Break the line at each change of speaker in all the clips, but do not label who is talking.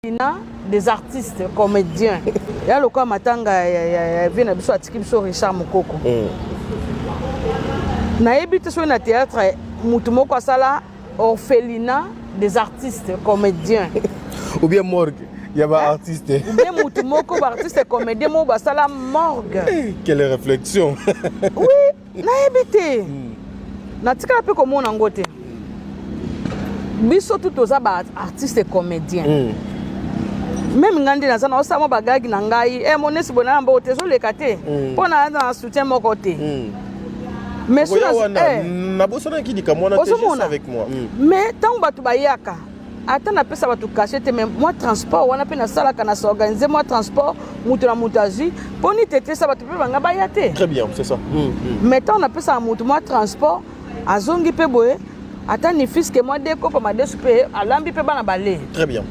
des artistes, comédiens. Il y a le cas Matanga, il vient de Richard Mokoko. Naïbite sur le théâtre, Moutumoko Sala, orphelinat des artistes, comédiens.
Ou bien morgue, il y a des artistes.
Ou bien Moutumoko, artiste, comédien, Sala, morgue.
Quelle réflexion.
Oui, naïbite. Natika un peu comme on en gote. Biso tout aux artistes et comédiens. Même ngandi na sana osama bagagi na ngai monesi bona mbo tezo lekate pona na soutien mon côté. Mais sur
na bosana ki dika mona t'es avec moi.
Mais tant batu bayaka ata na pesa batu cachete même moi transport wana pe na sala kana s'organiser moi transport mutu na mutaji poni tete sa batu pe banga bayate.
Très bien, c'est ça.
Mais tant na pesa mutu moi transport azongi pe boye ata ni fils que moi deko pa ma desupé alambi pe bana balé.
Très bien.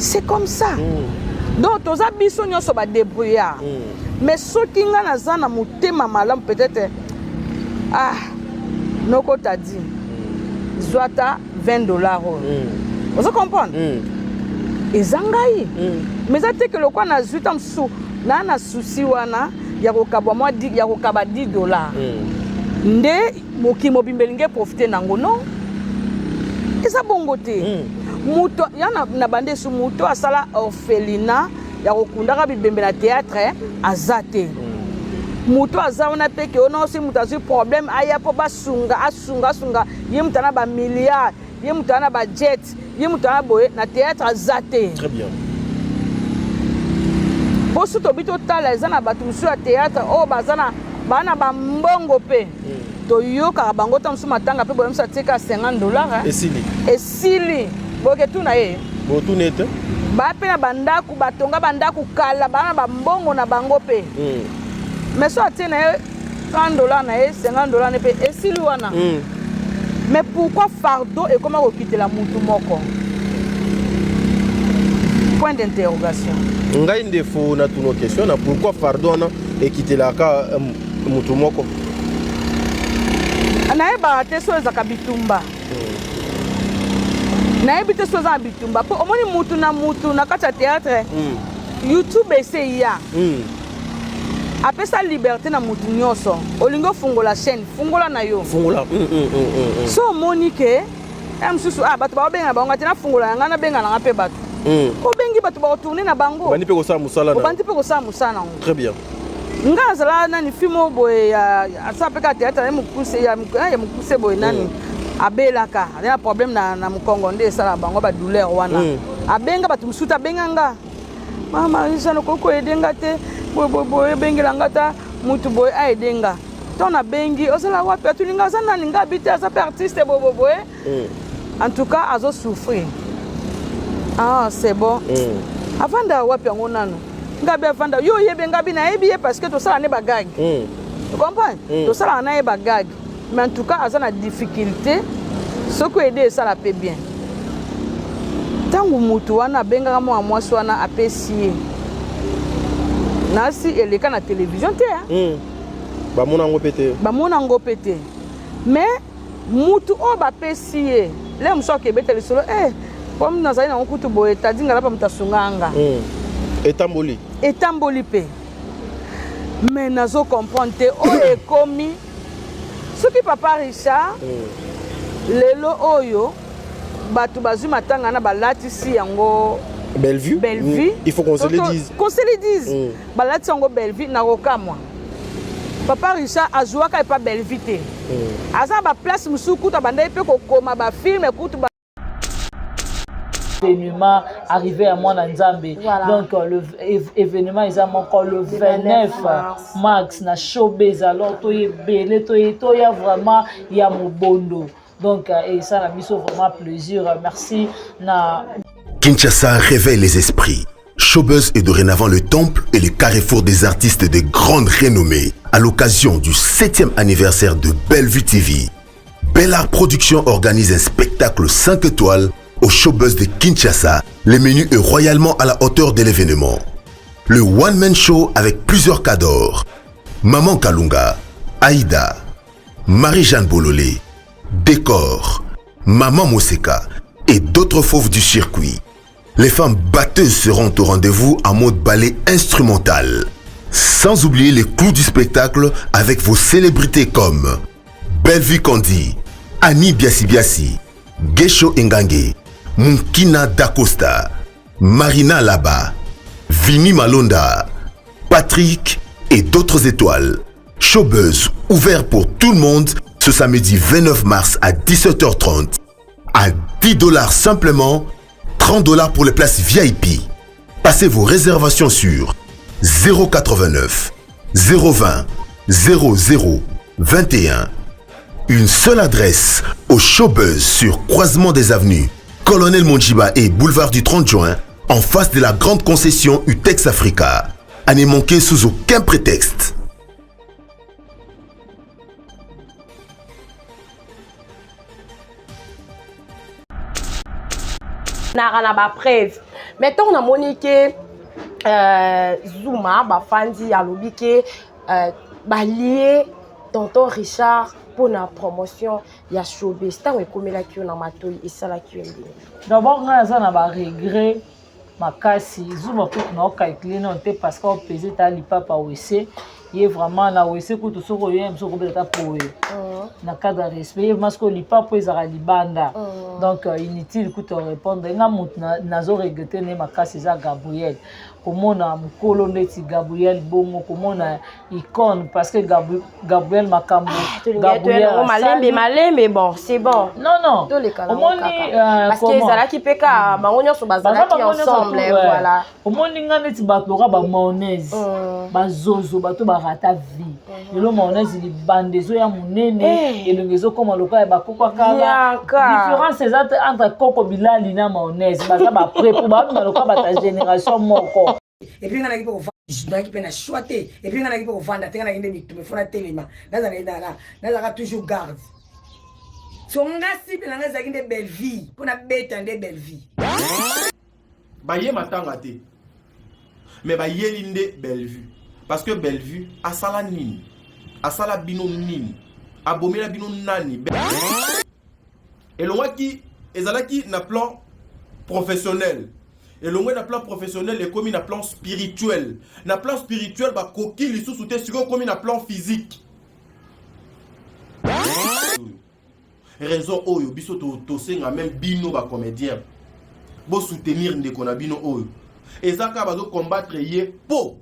C'est comme ça. Donc, tous les biso nyonso sont débrouillards. Mais ceux qui ont na zana mutema malam peut-être noko t'a dit. Zwata $20. Vous comprenez? Et zangai. Mais ça que le quoi na zuta msu na na souci wana ya kokabwa moi ya kokaba $10. Nde mokimo bimbelinge profiter nango non? Et ça bongote. Muto yana na bande su muto asala orphelinat ya kokundaka bibembe na théâtre azate muto azana peke ono si mutazi problème aya po basunga asunga ye mutana ba milliards ye mutana ba jet ye mutana boye na théâtre azate.
Très bien.
Posu to bito tala ezana batu musu ya théâtre o bazana bana ba mbongo pe to yoka bango tamsu matanga pe boye msa tika $50 esili boke tuna ye
botunete
ba pe na bandaku batonga bandaku kala bana ba mbongo na bango pe mais so atina ye $30 na ye $50 ne pe esili wana mais pourquoi fardeau et comment quitter la mutu moko point d'interrogation
ngai ndefo na tuno question na pourquoi fardeau na et quitter la ka mutu moko
ana e ba te so ezaka bitumba na ebite so za bitumba po omoni mutu na kati ya théâtre YouTube essaye ya apesa liberté na mutu nyonso olingo fungola chaîne fungola na yo
fungola
so omoni ke msusu bato ba benga bango tina fungola yanga na benga na pe bato obengi bato ba tourner na bango
bandi pe ko sa musala na
bandi pe ko sa musala.
Très bien.
Nga zala nani fimo boye ya asa pe ka théâtre ya mukuse boye nani abelaka na problème na mukongo nde sala bango ba douleur wana abenga batu musuta benganga mama isa no koko edenga te boy bengela ngata mutu boy a edenga tona bengi osala wapi atulinga sana ninga bita sa artiste boy en tout cas azo souffrir c'est bon avanda wapi ngo nano ngabi avanda yo yebenga bina ebiye parce que to sala ne bagag tu comprends to sala na e bagag. Mais en tout cas, il y a une difficulté. Ce qui aide, ça la paie bien. Tant que mutu wana benga mo amwa swana apesier. Nasi eleka na télévision te
ba mona ngo pété.
Mais mutu o ba pesier. Le mso ke betele solo comme nazali na okutu boye tadinga la pa mutasunganga. Etamboli pe. Mais nazo comprendre te o ekomi ce qui papa Richard lelo oyo batu bazu matanga na balatisi yango
Bellevue. Il faut qu'on se le dise.
Qu'on se le dise. Balati yango Bellevue na rokamwa. Papa Richard azuaka pas Bellevue te. Aza ba place musuku ta banda pe ko koma ba film kutu ba
événement arrivé à moi dans Nzambe. Donc le événement est encore le 29 mars na showbiz alors toye belé toye vraiment ya mobondo. Donc et ça la mission vraiment plaisir. Merci na
Kinshasa réveille les esprits. Showbuzz est dorénavant le temple et le carrefour des artistes de grande renommée. À l'occasion du 7e anniversaire de Bellevue TV, Bellart Productions organise un spectacle 5 étoiles au Showbuzz de Kinshasa. Le menu est royalement à la hauteur de l'événement. Le one-man show avec plusieurs cadors. Maman Kalunga, Aïda, Marie-Jeanne Bololé, Décor, Maman Moseka et d'autres fauves du circuit. Les femmes batteuses seront au rendez-vous en mode ballet instrumental. Sans oublier les clous du spectacle avec vos célébrités comme Bellevue Kandi, Annie Biasi Biasi, Gesho Engange, Munkina Dacosta, Marina Laba, Vini Malonda, Patrick et d'autres étoiles. Showbuzz ouvert pour tout le monde ce samedi 29 mars à 17h30. À $10 simplement, $30 pour les places VIP. Passez vos réservations sur 089 020 00 21. Une seule adresse au Showbuzz sur Croisement des Avenues, Colonel Monjiba et Boulevard du 30 juin, en face de la grande concession Utex Africa. À ne manquer sous aucun prétexte.
na ba preuve mettons on a moniqué Zuma bafandi alobi ke balié tonton Richard pour la promotion ya Showbuzz tango ekomelaki yo na matoi esalaki yo ndenge.
D'abord nga za na ba regret makasi Zuma ko na calculer non te parce qu'on pesait ta lipapa wese il est vraiment na wese ko to soko yem soko beta poe na cadre respect parce que lipapa ezara libanda donc inutile ko te répondre nga mut na zo regretter ne makasi za Gabriel komona mukolo ndeti Gabriel bongo komona icône parce que Gabriel makambo
Gabriel malembe bon c'est bon
non
omoni parce que ezalaki peka bango nyonso bazalaki ensemble voilà
omoni nga ndeti bato ka ba mayonnaise bazozo bato barata vie lelo mayonnaise libandezo ya munene elongezo koma loka ba kokwa kala différence entre Coco Bilali na mayonnaise baza ba prêt pour ba loka ba ta génération moko.
Et puis, on a qui choité. Et puis, on a qui vendre. On a qui me fera tellement. Dans toujours garde. So, on a cible dans des belles vies. Pour la bête en des belles vies.
Baye matangate. Mais baye linde Bellevue. Parce que Bellevue, a sala nini. A sala bino nini. A bomela bino nani. Et l'on qui ezalaki na plan professionnel. Et l'on na plan professionnel et comme na plan spirituel. Na plan spirituel ba koki li sous soute sur comme na plan physique. Raison oyo biso to senga même bino ba comédien. Bo soutenir ndeko na bino oyo. Et ça ka bazo combattre yé po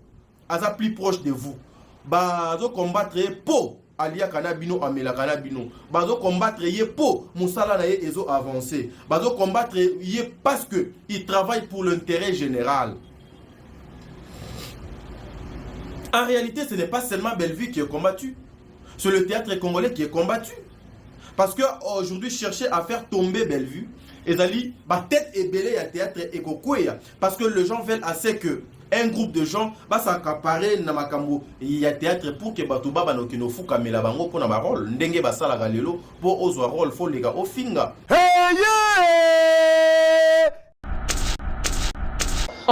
aza plus proche de vous. Bazo combattre yé po alia kanabino amela kanabino. Bazo combattre yé po musala na yé ezo avancer. Bazo combattre yé parce que il travaille pour l'intérêt général. En réalité, ce n'est pas seulement Bellevue qui est combattu. C'est le théâtre congolais qui est combattu. Parce que aujourd'hui, chercher à faire tomber Bellevue, ezali ba tête et belé ya théâtre ekokweya parce que les gens veulent assez que un groupe de gens va s'accaparer na makambo ya théâtre pour que bato baba no kino fuka mela bango pona ba rôle ndenge ba sala galelo pour ozwa rôle fo lega ofinga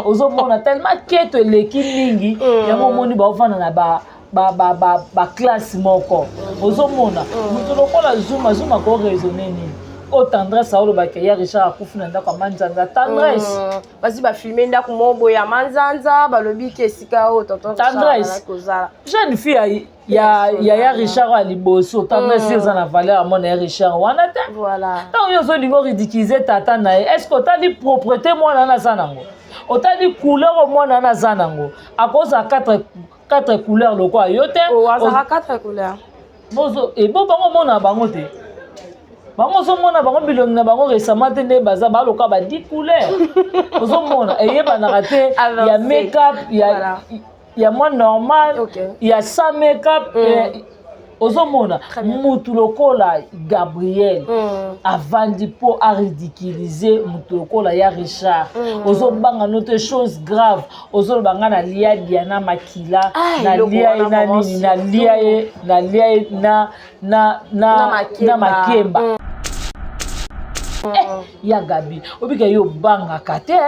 ozomona tellement keto leki mingi yango moni ba ovana na ba classe moko ozomona mutu lokola Zuma ko raisonner nini o tendresse a olobaka ya Richard akufi na ndako manzanza tendresse
basi ba filmer ndako mobo ya manzanza balobi ke sika o tonton
tendresse jeune fille ya Richard a liboso tendresse eza na valeur mon ya Richard wana te
voilà
donc yo zo lingo ridiculiser tata na est-ce que otali propreté mwana na zanango otali couleur mwana na zanango akoza quatre couleurs loko yo te
o azara quatre couleurs
bozo e bo bango mona bango te bango zomona bango bilongi na bango récemment te nde baza baloka ba 10 couleurs ozomona eyebana te ya make-up ya moins normal ya sans make-up ozomona mutu lokola Gabriel avandi po a ridiculiser mutu lokola ya Richard ozobanga note chose grave ozobanga na lia Diana Makila na lia na nini na lia na Makemba ya Gabi obika yo banga kate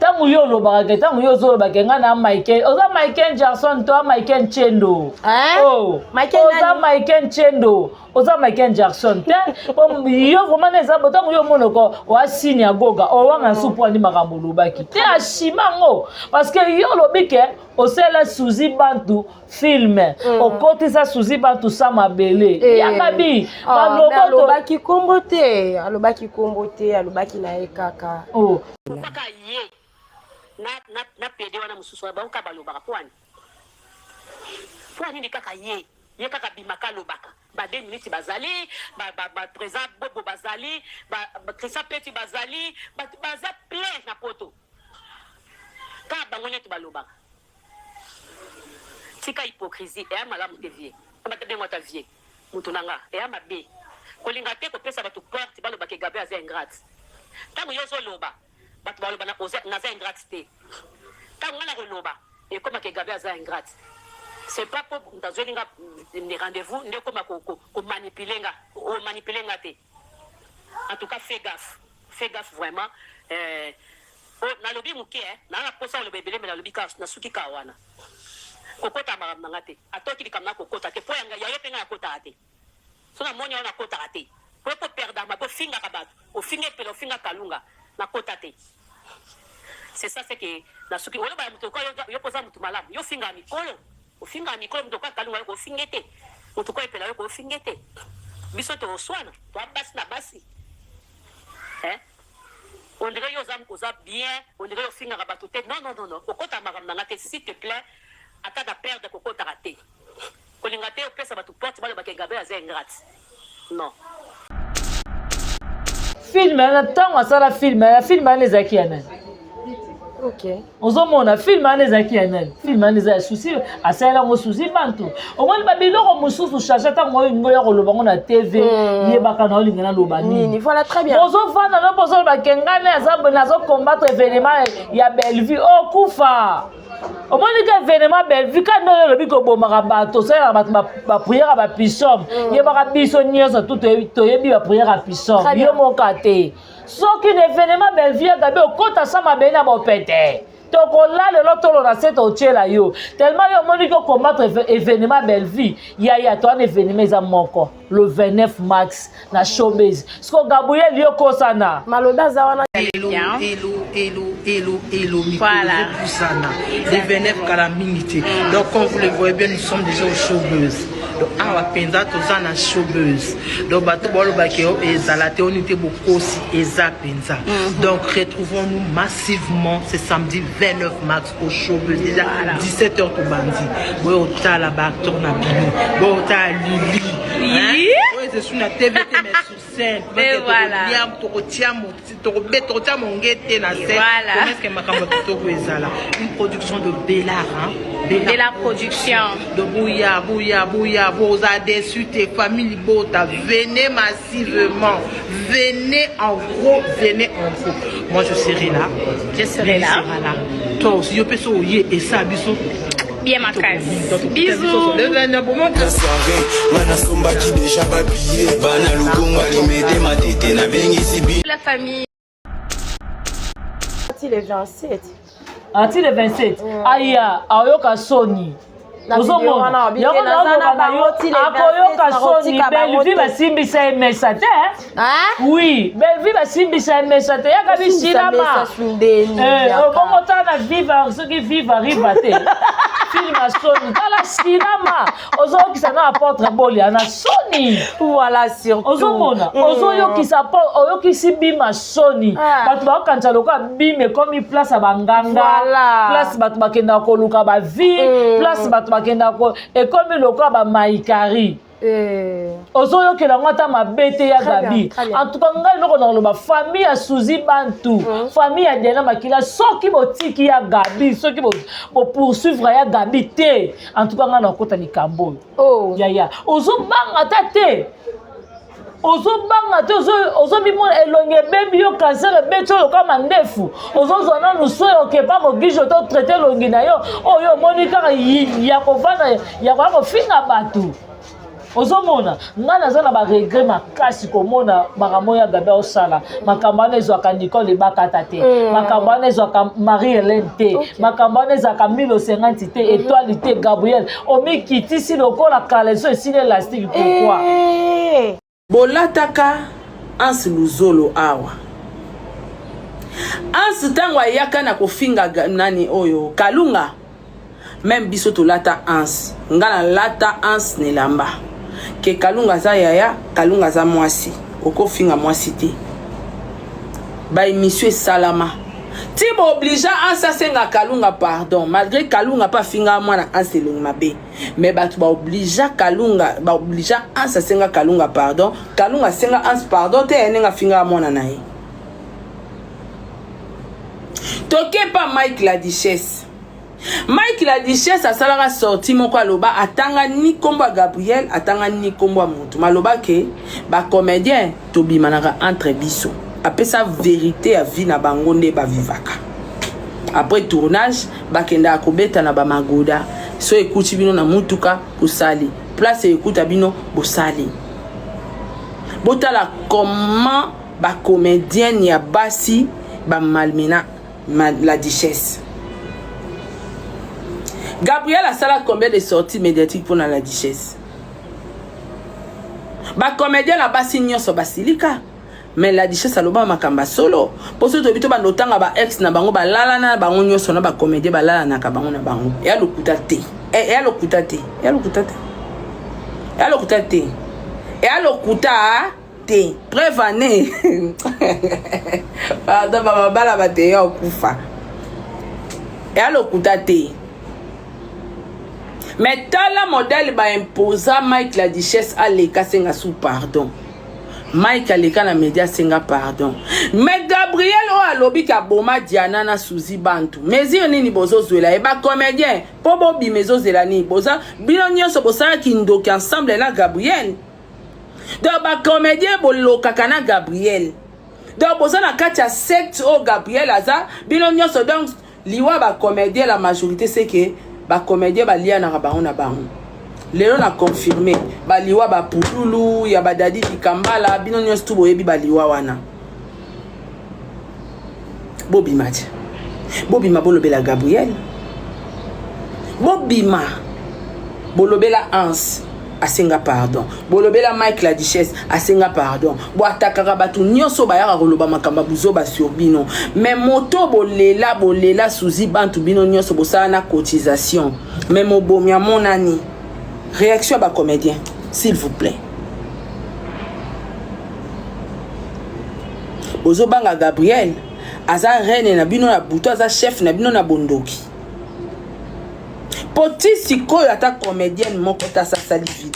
tangu yo lobaka tangu yo zo lobaka ngana Michael oza Michael Jackson to Michael Chendo oh oza Michael Chendo oza Michael Jackson te yo vraiment neza botango yo monoko wa signe agoga o wanga supo ni makambo lobaki te ashimango parce que yo lobike osela Suzy Bantu film okotisa Suzy Bantu sa mabele yakabi
alobaki kombo te alobaki na ekaka
oh
kaka ye na pede wana mususu ba ka balobaka pwani ni kaka ye kaka bimaka lobaka ba 2 minutes bazali ba présent bobo bazali ba Christa Peti bazali baza plein na poto ka bangonya to balobaka tika hypocrisie et malamu te vie ba te bengo ta vie mutunanga et amabe kolinga te ko pesa ba to porte balobaka gabe aza ingrate tango yozo loba batu baloba na za ingrate te tango ngana koloba et comme que gabe aza ingrate c'est pas pour ndazolinga des rendez-vous ndeko makoko ko manipuler nga te en tout cas fais gaffe vraiment na lobi muke na posa le bébé mais na lobi ka na suki ka wana kokota maram na te atoki likamna kokota te po yanga yayo penga ya kota te so na monya na kota te po perdre ma po finga kabatu o finga pelo finga kalunga na kota te c'est ça c'est que na suki wala ba muto ko yo posa mutu malamu yo finga mikolo o finga mikolo muto ko kalunga ko fingete muto ko pela ko fingete biso to swana to abasi na basi on dirait yo zam ko za bien on dirait yo finga kabatu te non kokota maram na te s'il te plaît ata da perdre kokota raté kolinga te o pesa batu porte balo bakegabe aza ingrate non
film na tango asala film les aki yana
ok
ozomona film ezaki yana film eza souci asala ngo Suzy Bantu omoni babiloko mususu chacha tango ngoya koloba ngo na TV yebaka na olinga na loba nini
voilà très bien
ozofanda no poso bakengane azo combattre événement ya Bellevue kufa omoni ka événement Bellevue quand no lobi ko bomaka bato sala bato ba prière ba pisom yebaka biso nyonso tout toyebi ba prière a pisom yo mokate soki na événement Bellevue gabe okota sama bena bopete tokola lelo tolo na set ochela yo tellement yo moni ko combattre événement Bellevue ya to un événement eza moko le 29 mars na showbiz sko Gabriel yo kosana
maloba za wana
hello voilà le 29 calamité donc comme vous le voyez bien nous sommes déjà au showbiz donc awa penza toza na showbiz donc bato bolo bakeo ezalate onité bokosi eza penza donc retrouvons-nous massivement ce samedi 29 mars au showbiz déjà 17h to bandi boyo tala ba acteur na bino boyo tala Lili oui c'est sur la TVT mais sur scène
et voilà
une production de Bellard
Bellard production
de Bouya vous a déçu tes familles Bota venez massivement venez en gros moi je serai là toi aussi je peux sauyer et ça bisous
bien ma casse bisous la famille
le 27
ati le 27 aya ayoka soni ozomona akoyoka soni Bellevue basimbisa emesa te oui Bellevue basimbisa emesa te yaka bisilama obongota na viva soki viva riva te film a soni tala silama ozokisa na apôtre bolia na soni
voilà surtout
ozomona oyokisi bima soni bato bakokanisa lokola bime komi place ya banganga place bato bakenda koluka bavie place bato bakenda ekomi lokola bamaikari ozoyokela ngo ata mabe te ya Gabi en tout cas ngai eloko na koloba famille ya Suzy Bantu famille ya Diana Makila soki botiki ya Gabi soki bopoursuivre ya Gabi te en tout cas ngai nakota likambo yaya ozobanga ta te ozobanga te ozobimona elonge ebebi yo cancer ebeti oyo kama ndefu ozozwa nanu so okepa mogijo to traite elongi na yo oyo omoni kaka ya kovanda ya koya kofinga bato ozomona nga naza na baregret makasi komona makambo ya Gabriel osala makambo wana ezwaka Nicole ebakata te makambo wana ezwaka Marie-Hélène te makambo wana ezwaka 1050 te étoile te Gabriel omikitisi lokola kaleso esili élastique pourquoi
bolataka Anse Luzolo awa Anse tango ayaka na kofinga nani oyo Kalunga même biso tolata Anse ngana lata Anse nelamba ke Kalunga za yaya Kalunga za mwasi okofinga mwasi te ba émission salama ti bo obligea Anse senga Kalunga pardon malgré Kalunga pas finga mwana Anse mabe mais batu ba obligea Kalunga ba obligea Anse senga Kalunga pardon Kalunga senga Anse pardon te enenga finga mwana nae toke pa Mike la Duchesse Mike la Duchesse asalaka sorti moko aloba atanga ni kombo Gabriel atanga ni kombo mutu maloba ke ba comédien tobimanaka entre biso apesa vérité à vie na bango nde ba vivaka après tournage bakenda kobeta na ba magoda so ekuti bino na mutuka posali place ekuta bino bosali botala comment ba comédien ya basi ba malmena la Duchesse Gabriel a sala combien de sorties médiatiques pour la Duchesse ba comédien la basi nyonso basilika mais la Duchesse aloba makamba solo poso to bito bandotanga ba ex na bango balala na bango nyonso na ba comédien balala na ka bango na bango ya lokuta te ya lokuta te ya lokuta te ya lokuta te ya lokuta te prévane pardon baba bala bate ya okufa ya lokuta te mais tala modèle ba imposa Mike la Duchesse aleka senga sous pardon Mike aleka na média senga pardon mais Gabriel o alobi ka boma Diana na Suzy Bantu mesure nini bozo zwela e ba comédien po bobi mezo zela ni boza bino nyonso bosala kindoki ensemble na Gabriel donc ba comédien bolokaka na Gabriel donc boza na kati ya secte o Gabriel aza bino nyonso donc liwa ba comédien la majorité c'est que ba comédien ba lia na bango na bango lelo na confirmé ba liwa ba pululu ya ba dadi Kambala bino nyonso tu boyebi ba liwa wana bobima bolobela Gabriel bobima bolobela Anse asenga pardon bolobela Mike la Duchesse asenga pardon bo atakaka batu nyonso bayaka koloba makamba buzo ba sur bino mais moto bolela Suzy Bantu bino nyonso bosala na cotisation mais mobomia monani réaction ba comédien s'il vous plaît bozo banga Gabriel aza reine na bino na buto aza chef na bino na bondoki poti sikoyo ata comédienne moko ta sasali video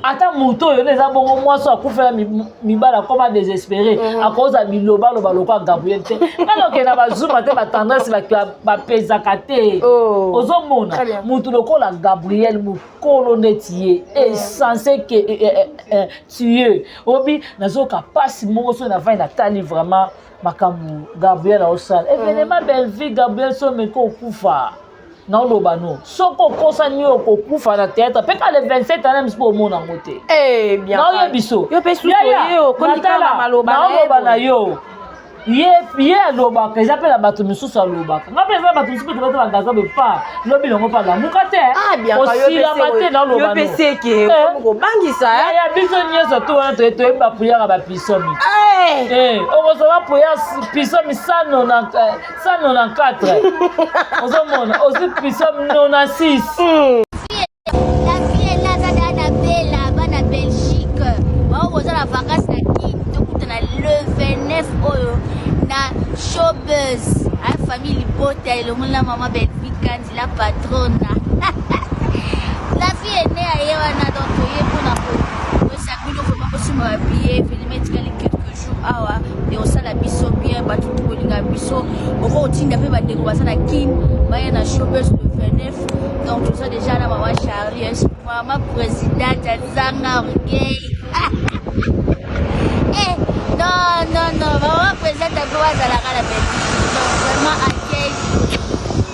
ata moto oyo eza bongo mwasi akufela mibala koma désespéré akoza biloba loba lokwa Gabriel te kana okenda bazuma te batendresse bapezaka te ozomona motu lokola Gabriel mokolo neti ye esensé ke tue obi nazoka pasi moko so navai natali vraiment makambo Gabriel aosala événement belle vie Gabriel so meko okufa na oloba no soko kosa ni okokufa na théâtre pe ka le 27 ans mpo omona ngote
bien
na oyo biso
yo pe suso yo kolikala maloba
na oloba na yo ye alobaka eza mpe na bato misusu alobaka nga mpe eza na bato misusu mpe bato bagaza bepa lobi longo mpa lamuka te osilama te na oloba no
obangisa
biso nyonso to wana toyeba puyaka bapisomi okozoma puya pisomi 194 ozomona ozi pisomi 96
Showbuzz, la famille Libota et le monde la maman Belvikandi, la patronne. La fille est née à Yewana, donc il est pour la peau. Ça peut nous faire aussi m'habiller, filmer quelques jours. Ah ouais, et on s'en a biso bien, battu tout le monde a biso. Au routine d'après va découvrir la Kim, va y a Showbuzz le 29. Donc tout ça déjà la maman Charlie, maman présidente, Zanga Orgueil. Non, maman présente à quoi à la belle. Donc vraiment accueil.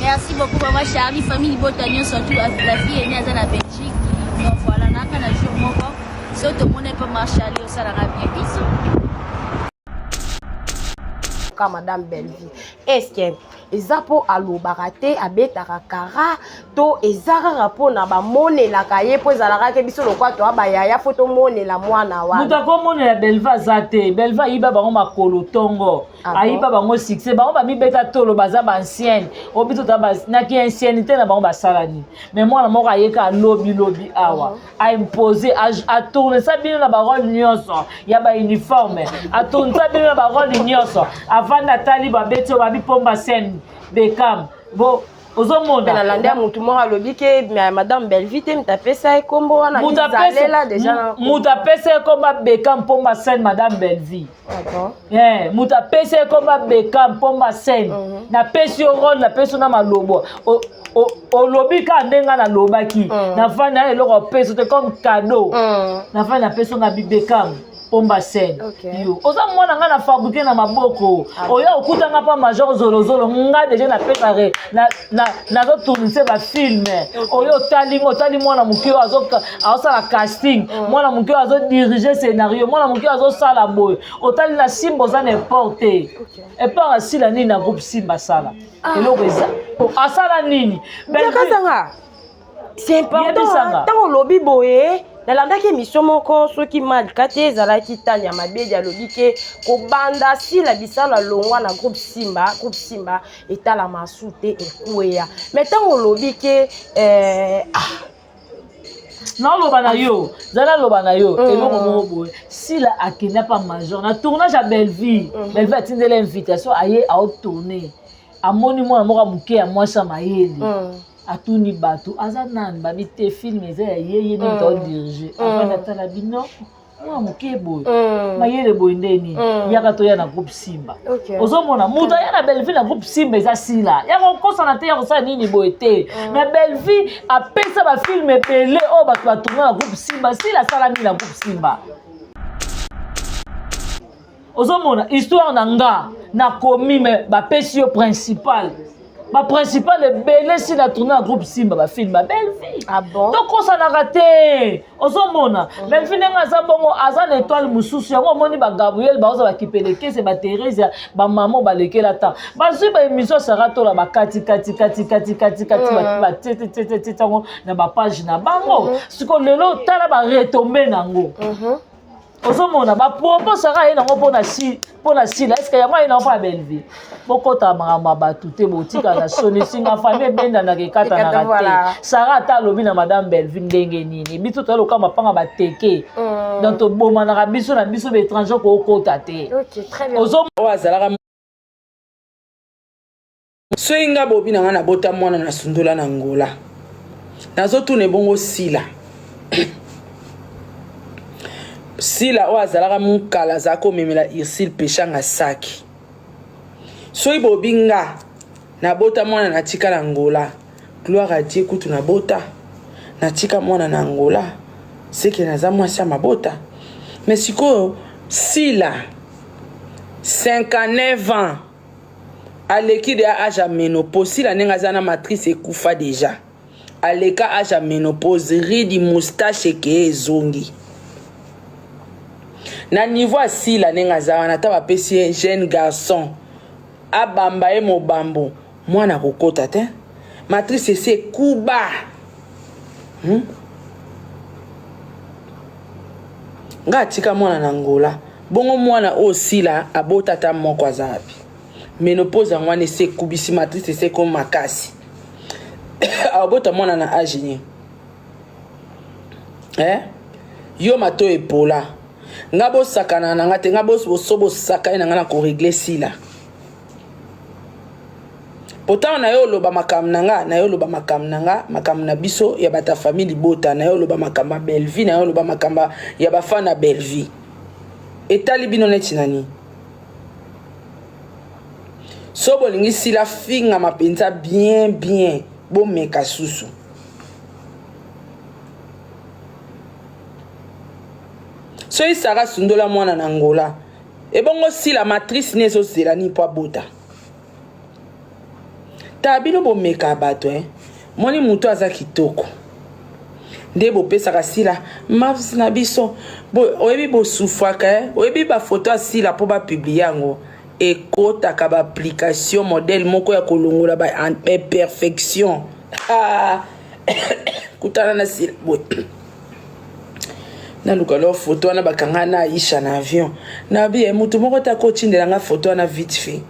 Merci beaucoup, maman Charlie, famille Botagnon, surtout la fille est née à la Belgique. Donc voilà, on a un jour mon corps. Si tout le monde n'est pas marché, on s'en a bien bisous.
Madame Belleville, est-ce que ezapo alobakate abetaka kara to ezaka rapport na ba monela kaye po ezalaka ke biso lokwa to abayaya foto monela mwana wa
mutako monela Belva zate Belva iba bango makolo tongo ayiba bango succès bango ba mibeta tolo baza ba ancienne obito ta ba na ki ancienneté na bango basalani mais mwana moko ayeka lobi awa a imposer a tourner ça bien na ba rôle nyonso ya ba uniforme a tourner ça bien na ba rôle nyonso avant Nathalie babeti babi pomba scène Beckham bo ozomonda
na landa mutu moko alobi ke madame Belleville mutapesa ekombo wana izalela déjà
mutapesa ekomba Beckham pomba scène madame Belleville mutapesa ekomba Beckham pomba scène na pesi rôle na pesi na malobo olobi ka ndenga na lobaki na fana eloko pesi te comme cadeau na fana pesi na Beckham pomba scène yo oza mwana nga na fabriquer na maboko oya okutanga pa major zolozolo nga déjà na petare na zo tourner ba film oya otali mwana mukio azosala casting mwana mukio azo diriger scénario mwana mukio azo sala boy otali na simbo za n'importe et pas asila nini na groupe Simba sala eloko eza asala nini
bekazanga c'est important tant lobby boye nalandaki émission moko soki malika te ezalaki tanya mabedi alobi ke kobanda sila bisala longwa na groupe Simba etala masu te ekweya mais ntango olobi ke
naoloba na yo zala loba na yo eloko moko boye sila akenda pa major na tournage ya Belleville Belleville atindela invitation aye aotourne amoni mwana moko moke ya mwasa mayele atuni bato aza nani babi te film eza ya yeye nini to diriger afin atala bino mwa moke boye mayele boye ndeni yaka toya na groupe Simba ozomona mutu aya na Belleville na groupe Simba eza sila yaka okosana te ya kosala nini boye te mais Belleville apesa bafilme ebele oyo bato batourna na groupe Simba sila asala nini na groupe Simba ozomona histoire na nga nakomi me bapesi yo principal ma principale ebele si na tourné na groupe Simba bafilme ba Belleville tokosanaka te ozomona Belleville ndenge aza bongo aza na étoile mosusu yango omoni bagabriel baoza bakipelekese baterese bamama balekela ta bazwi baémission saratola bakati batete yango na bapage na bango siko lelo tala baretombe nango ozomona bapropos saka ye nango mpona sila eske yango aye nango mpo ya Belleville bokota makambo bato te botika na soni singa famille ebendanaka ekatanaka te sara ata alobi na madame Belleville ndenge nini biso toyaloka mapanga bateke donc tobomanaka biso na biso baétranger kookota te oyo azalaka soki nga bobi na nga na bota mwana na sundola na ngola nazotuna ebongo sila sila oyo azalaka mokala azalaka komemela Ursule peshanga saki soki bobi nga nabota mwana na tika na ngola gloire à Dieu kutu nabota natika mwana na ngola seke naza mwasi ya mabota mais sikoyo sila 59 ans aleki de âge ya ménopause sila ndenge aza na matrice ekufa deja aleka âge ya ménopause ridi moustache eke ezongi na niveau asila ndenge aza wana ata bapesi ye jeune garçon abamba ye mobambo mwana kokota te matrice esi ekuba nga atika mwana na ngola bongo mwana oyo sila abota ata moko aza wapi ménopause yango wana esi ekubisi matrice esi ekomi makasi abota mwana na age nie yo mato epola nga bosakana na nga te nga bosakana na nga na koregle sila pourtant na yo loba makambo na nga na yo loba makambo na nga makambo na biso ya bata famille libota na yo loba makambo ya Belleville na yo loba makambo ya bafana Belleville etali bino neti nani so bolingi sila finga mapenza bien bomeka susu so isaka sundola mwana na ngola ebongo sila matrice nezo zela ni po abota
tabino bomeka bato moni mutu aza kitoko nde bopesaka sila mavs na biso oyebi bosufwaka oyebi bafoto asila mpo bapiblie yango ekotaka baapplication modele moko ya kolongola baimperfection kutana na sila boye naluka lor foto wana bakanga na Aisha na avion na bi mutu moko ta kotindelanga foto wana vite fait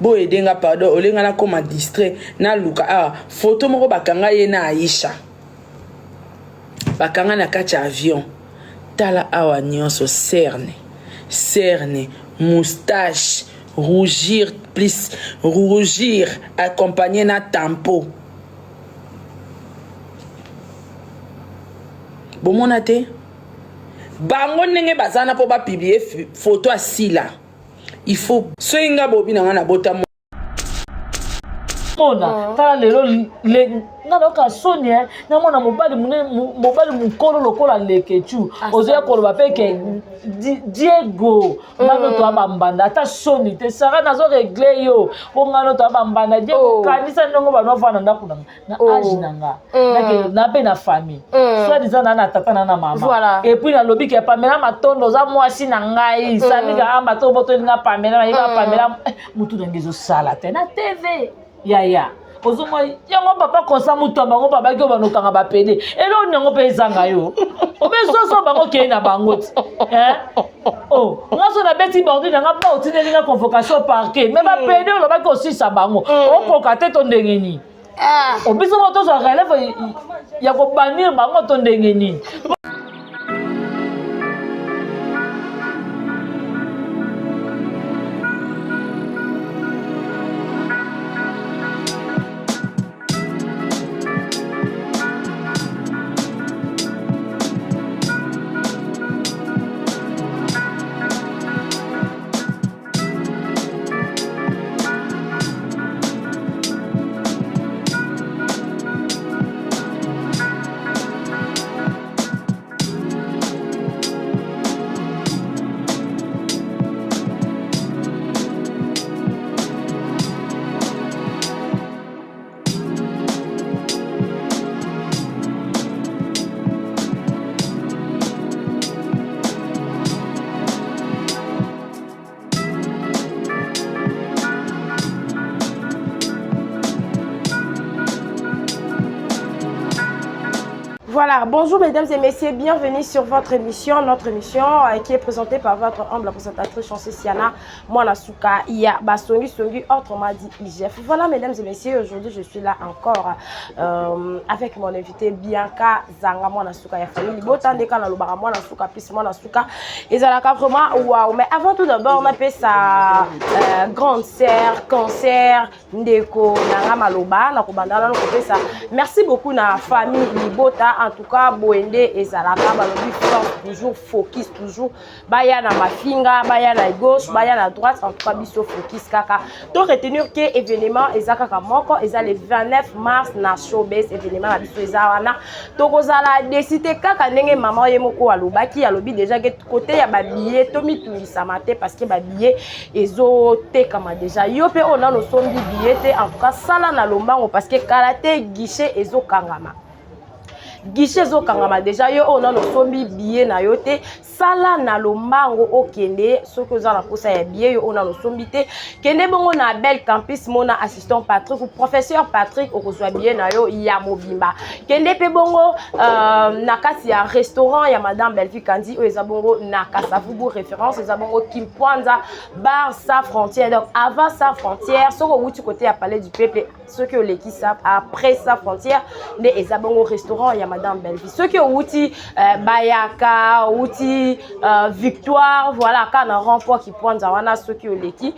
bo edenga pardon olenga na koma distrait naluka foto moko bakanga ye na Aisha bakanga na kati avion tala awa nyonso cerne moustache rougir accompagné na tampo bomona te bango ndenge bazana po bapiblie photo asila il faut soinga bobina ngana bota
mona tala lelo ngana ka soni na mona mobali mukolo lokola lekechu ozoya koloba peke Diego ngano to abambanda ata soni te sara nazo regle yo po ngano to abambanda Diego kanisa ndongo bano fana ndako na age nanga na pe na famille soit disant na tata na mama et puis na lobi ke Pamela matondo za mwasi na ngai samika amba to boto nga Pamela mutu ngezo sala te na TV ya ozomo yango papa konsa mutu bango papa ke banokanga bapede elo nango pe ezanga yo obezoso bango ke na bango ti ngaso na beti bordi nanga ba otineli na convocation parquet mais bapede lo ba ko sisa bango okoka te to ndengeni obiso moto zo relève ya ko banir bango to ndengeni.
Voilà, bonjour mesdames et messieurs, bienvenue sur votre émission, notre émission qui est présentée par votre humble présentatrice Chancé Siana Mwanasuka Iya Basongi Songi, autrement dit IGF. Voilà mesdames et messieurs, aujourd'hui je suis là encore avec mon invité Bianca Zanga Mwanasuka ya famille Botande kana lobara Mwanasuka pis Mwanasuka ezalaka vraiment waouh. Mais avant tout d'abord, on appelle ça grande sœur, cancer, ndeko nanga maloba na kobandana no kopesa. Merci beaucoup na famille Libota. En tout cas, Boende et Zalaka, balobi toujours focus, toujours baya na mafinga, baya na gauche, baya na droite, en tout cas biso focus kaka. Donc retenir que événement ezaka moko eza le 29 mars na showbiz événement na biso ezawana. Tokozala décider kaka ndenge maman ye moko alobaki alobi déjà que côté ya ba billet to mitungisa maté parce que ba billet ezo tekama déjà. Yo pe on a no sombi billet en tout cas sala na lombango parce que karaté guichet ezo kangama. Guichet zo kangama déjà yo on a no sombi billet na yote sala na lombango okende soko za na posa ya billet yo on a no sombi te kende bongo na bel campus mona assistant Patrick ou professeur Patrick okozwa billet na yo ya mobimba kende pe bongo na kati ya restaurant ya madame Belvi Kandi o eza bongo na Kasavubu référence eza bongo Kimpwanza bar sa frontière. Donc avant sa frontière soko wuti côté ya palais du peuple ceux qui oleki sa après sa frontière ne eza bongo restaurant ya madame Belvi ceux qui wuti bayaka wuti victoire voilà kana rempo qui Kimpwanza wana ceux qui oleki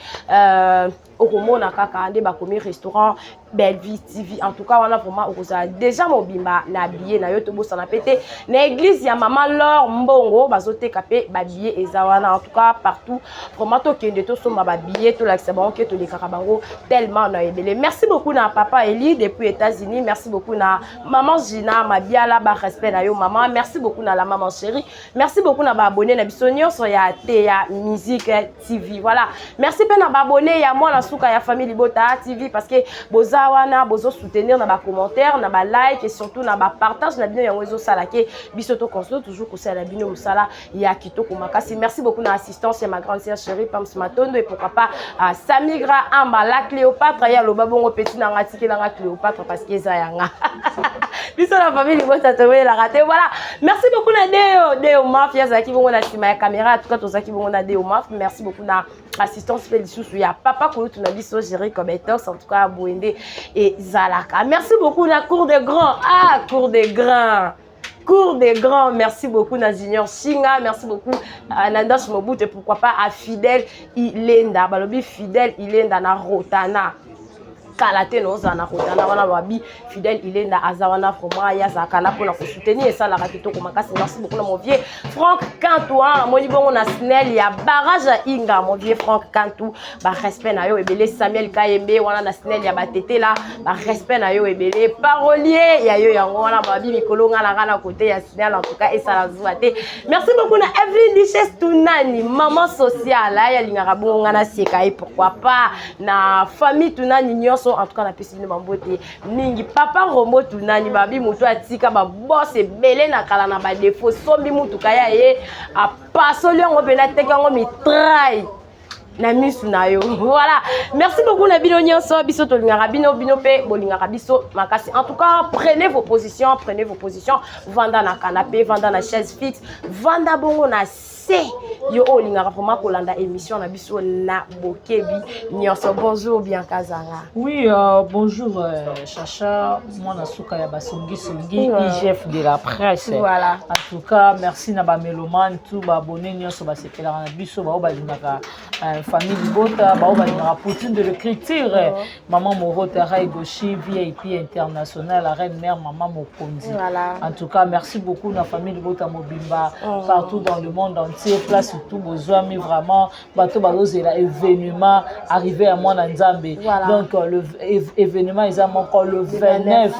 okomona kaka nde bakomi restaurant Belvi TV. En tout cas wana vraiment okoza déjà mobimba na billet na yo to bosa na pété na église ya maman Laure Mbongo bazote kapé ba billet ezawana. En tout cas partout vraiment to kende to soma ba billet to la bon que to les karabango tellement na ebele. Merci beaucoup na papa Eli depuis États-Unis, merci beaucoup na maman Gina Mabiala ba respect na yo maman, merci beaucoup na la maman chérie, merci beaucoup na ba abonné na bisonio sur ya te ya musique TV. Voilà, merci pe na ba abonné ya moi na Suka ya famille Libota TV parce que boza wana bozo soutenir na ba commentaire na ba like et surtout na ba partage na bino yango ezo sala ke biso to console toujours ko sala bino musala ya kitoko makasi. Merci beaucoup na assistance ya ma grande sœur chérie Pams Matondo et pourquoi pas Samigra Amba la Cléopâtre ya lo babongo petit na ngati ke la Cléopâtre parce que ça yanga. Biso la famille Libota TV la raté. Voilà. Merci beaucoup na Deo Mafia zaki bongo na sima ya caméra en tout cas to zaki bongo na Deo Maf. Merci beaucoup na assistance Félicous ya papa ko tu na biso gérer comme étox en tout cas Bouende et Zalaka. Merci beaucoup na cour des grands. Ah, cour des grands. Cour des grands, merci beaucoup na Junior Shinga, merci beaucoup à Nandash Mobout et pourquoi pas à Fidèle Ilenda, balobi Fidèle Ilenda na Rotana. Kalate no za na Rotana wana babi Fidèle Ilenda azawana vraiment ya za kana pour la soutenir et ça la rakito ko makasi. Merci beaucoup na mon vieux Franck Kantou moni bongo na Snell ya barrage à Inga mon vieux Franck Kantou ba respect na yo ebele Samuel Kayembe wana na Snell ya batete là ba respect na yo ebele parolier ya yo yango wana babi mikolo nga na côté ya Snell en tout cas et ça la zouate. Merci beaucoup na Evelyn Duchesse Tunani maman sociale ya lingara bongo na sieka et pourquoi pas na famille Tunani nyonso en tout cas na pesi bino mambote mingi papa Rombo Tunani babi mutu atika ba boss ebele na kala na ba défaut sombi mutu kaya ye a pasoli ngo pena teka ngo mitrai na misu na yo. Voilà, merci beaucoup na bino nyonso biso to lingara bino pe bolingara biso makasi. En tout cas prenez vos positions vanda na canapé vanda na chaise fixe vanda bongo na yo olingara vraiment kolanda émission na biso na bokebi nyonso. Bonjour bien Kazanga.
Oui, bonjour Chacha, moi na Suka ya basongi IGF de la presse.
Voilà.
En tout cas, merci na ba meloman tout ba abonné nyonso ba sepela na biso ba balingaka famille Libota ba balingaka Poutine de l'écriture maman Moro Tarai Goshi VIP international la reine mère maman Mokonzi.
Voilà.
En tout cas, merci beaucoup na famille Libota Mobimba partout dans le monde entier, place surtout besoin mais vraiment bateau bateau là événement arrivé à moi dans Nzambe.
Voilà.
Donc le événement ils ont encore le 29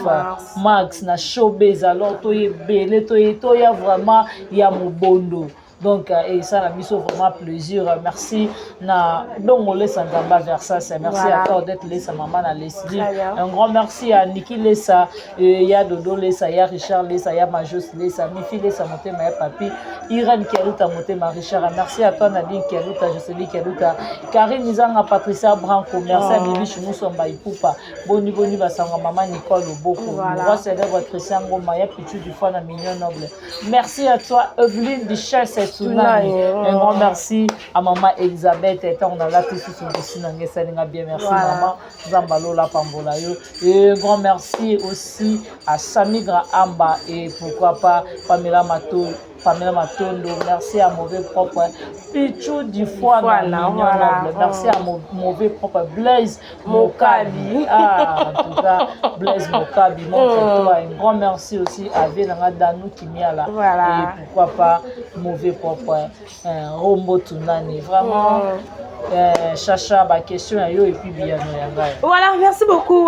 mars na showbiz alors to yebele to ya vraiment ya mobondo. Donc et ça la mission vraiment plaisir. Merci na donc on laisse Nzamba vers ça, c'est merci voilà. À toi d'être laissé maman na Leslie. Un grand merci à Niki Lessa, ya Dodo Lessa, ya Richard Lessa, ya Majos Lessa, Mifi Lessa monté ma papi, Irène Keluta monté ma Richard. Merci à toi Nadine Keluta, Joseline Keluta, Karine Nizanga, Patricia Branco, merci à Bibi Chimousomba Ikupa, Boni Basanga maman Nicole Oboko, roi célèbre Christian Goma, ya Pichu du Fana Mignon Noble. Merci à toi Evelyn Duchesse Tunani. Un grand merci à maman Elisabeth. On a la question sur le site bien. Merci maman Zambalo la Pambola yo. Et un grand merci aussi à Samigra Amba et pourquoi pas Pamela Matondo. Merci à Mauvais Propre Pichou du foie noble. Merci à Mauvais Propre Blaise Mokabi. Ah, en tout cas Blaise Mokabi. Un grand merci aussi à Vénanga Danou Kimiala. Et pourquoi pas Mauvais Propre Rombo Tunani. Vraiment Chacha ba question yo et puis bien
voilà, merci beaucoup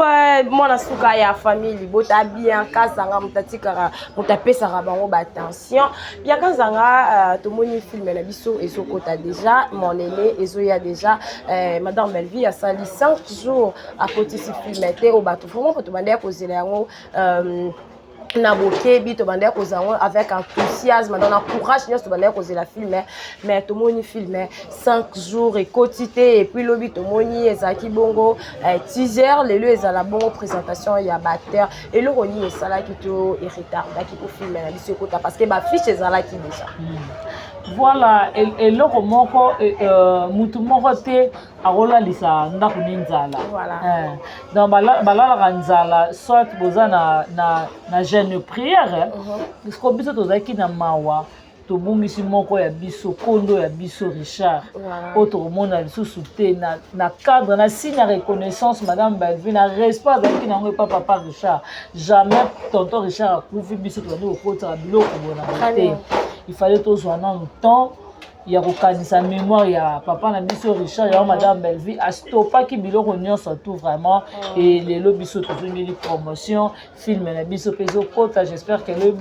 mon Suka ya famille Libota bien Kazanga mutatikara mutapesa bango ba attention bien Kazanga tomoni film na biso ezokota déjà mon aîné ezoya déjà madame Belvie a sali 5 jours à côté ce film était au bateau vraiment pour te demander à cause yango na bokebi to bande ko zango avec enthousiasme dans la courage nous to bande ko la film mais to moni film 5 jours et quotité et puis lobi to moni ezaki bongo teaser le lieu ezala bongo présentation ya batteur et le roni esala ki to retard daki ko film na biso kota parce que ba fiche ezala ki déjà
voilà et le moko mutu moko te arola lisa ndaku ninzala
voilà
dans balala nzala soit boza na jeune prière parce que biso tozaki na mawa to bungisi moko ya biso kondo ya biso Richard autre monde lisusu te na cadre na signe reconnaissance madame Belvie na respect avec nango papa Richard jamais tonton Richard akufi biso to ndiko kota biloko bona te il fallait tous en temps il y a sa mémoire il y a papa na biso Richard ya madame Belvie a stoppa ki biloko nyonso tout vraiment et les lobiso to ngeli promotion film na biso peso kota j'espère que le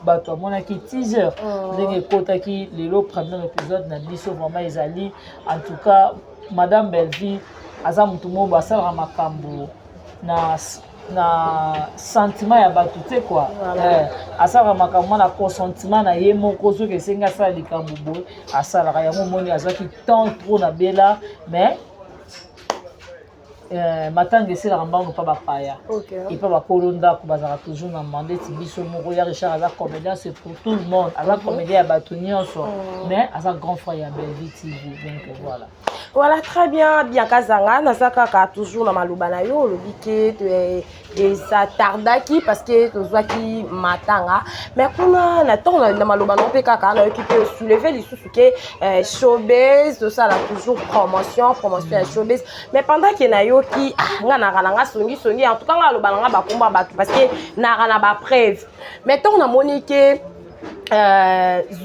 bato mona ki teaser ndenge kota ki le premier épisode na biso vraiment ezali en tout cas madame Belvie aza mutu moko asalaka makambo na sentiment ya bato te quoi asalaka makambo na consentiment na ye moko soki esengi asala likambo boye asalaka yango moni azwaki temps trop na bela mais matanga eselaka mbango mpa bapaya epa bakolo ndako bazalaka toujours na mandeti biso moko ya Richard aza comédien c'est pour tout le monde aza comédien ya bato nyonso mais aza grand frère ya Belle-Vie TV donc voilà.
Voilà, très bien. Bien Kazanga, Nasaka toujours dans Malouba na yo, le biquet et ça tardaki parce que tu vois qui matanga. Mais qu'on a l'attend dans Malouba non PKK, on a occupé soulever les sous-souké showbiz, tout ça là toujours promotion à showbiz. Mais pendant qu'il y a yo qui nga songi en tout cas nga Malouba nga ba combat ba parce que na ba preuve. Mais tant on a moniqué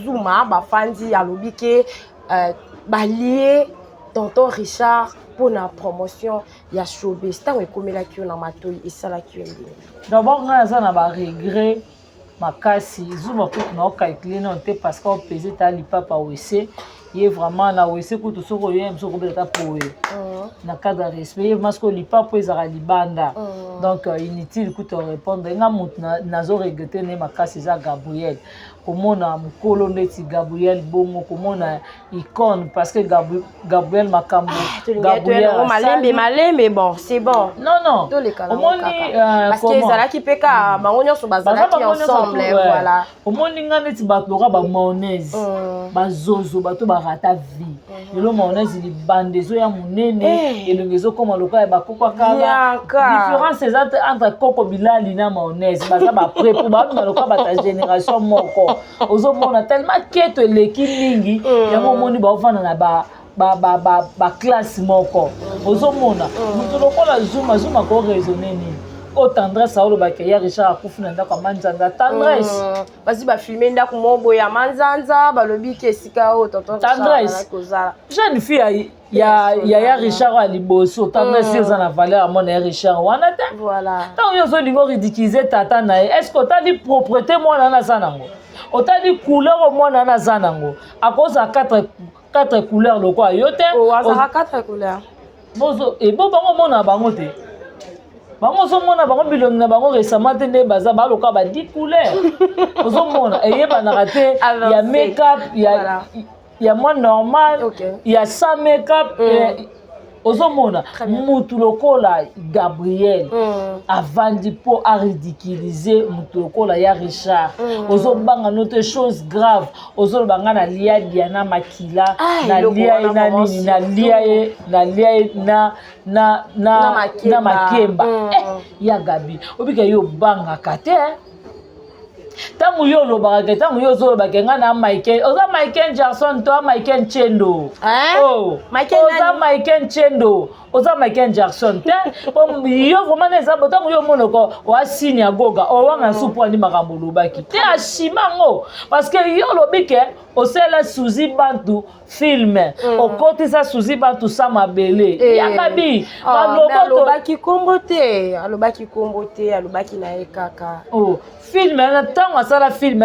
Zuma ba fandi ya lobike ba lié tonton Richard pour la promotion ya showbiz tant comme la qui on a matoi et ça la qui
d'abord nga za na ba regret makasi Zuma pour na calculer non te parce qu'on pesait ta lipa pa wc il vraiment na wc ko to soko yem soko beta pour na cadre de respect parce que lipa pour ezara libanda donc inutile ko te répondre nga mutu na zo regretter ne makasi za Gabriel komona mukolo ndeti Gabriel bongo komona icône parce que Gabriel makambo Gabriel
malembe bon c'est bon
non omoni
parce que ezala ki peka bango nyonso bazala ki ensemble voilà
omoni nga neti bato loka ba mayonnaise bazozo bato barata vie lelo mayonnaise li bandezo ya munene elongezo koma loka ya bakoko kala différence entre koko bilali na mayonnaise baza ba pré pour ba loka ba ta génération moko ozomona tellement keto eleki mingi yango moni baofana na ba classe moko ozomona mutu lokola Zuma ko raisonner nini o tendresse aolo ba ya Richard akufu na ndako manzanza tendresse
basi ba filmer ndako mobo ya manzanza balobi ke sika o tonton
tendresse jeune fille ya Richard a liboso tendresse eza na valeur à mon Richard wana te
voilà
tant yo zo lingo ridiculiser tata na est-ce que t'as dit propreté moi na sanango autant dit couleur moi na sanango à cause à quatre couleurs le quoi yo te
o azara quatre couleurs
bozo et bon bango mona bango te bango so mona bango bilongi na bango récemment te ne baza ba loka ba 10 couleurs ozo mona et yeba na raté il y a make-up il y a moi normal il y a sans make-up ozomona mutu lokola Gabriel avandi po a ridiculiser mutu lokola ya Richard ozobanga note chose grave ozobanga na lia Diana Makila na lia na nini na lia na Makemba ya Gabi obika yo banga kate tangu yo lobaka tangu yo zolobaka nga na Michael oza Michael Jackson to Michael Chendo oza Michael Chendo oza Michael Jackson te yo vraiment neza botangu yo monoko wa signe ya goga o wanga supu ani makambo lobaki te ashimango parce que yo lobike osela Suzy Bantu film okotisa Suzy Bantu sa mabele yakabi
alobaki kombo te alobaki na ekaka
film na tango asala film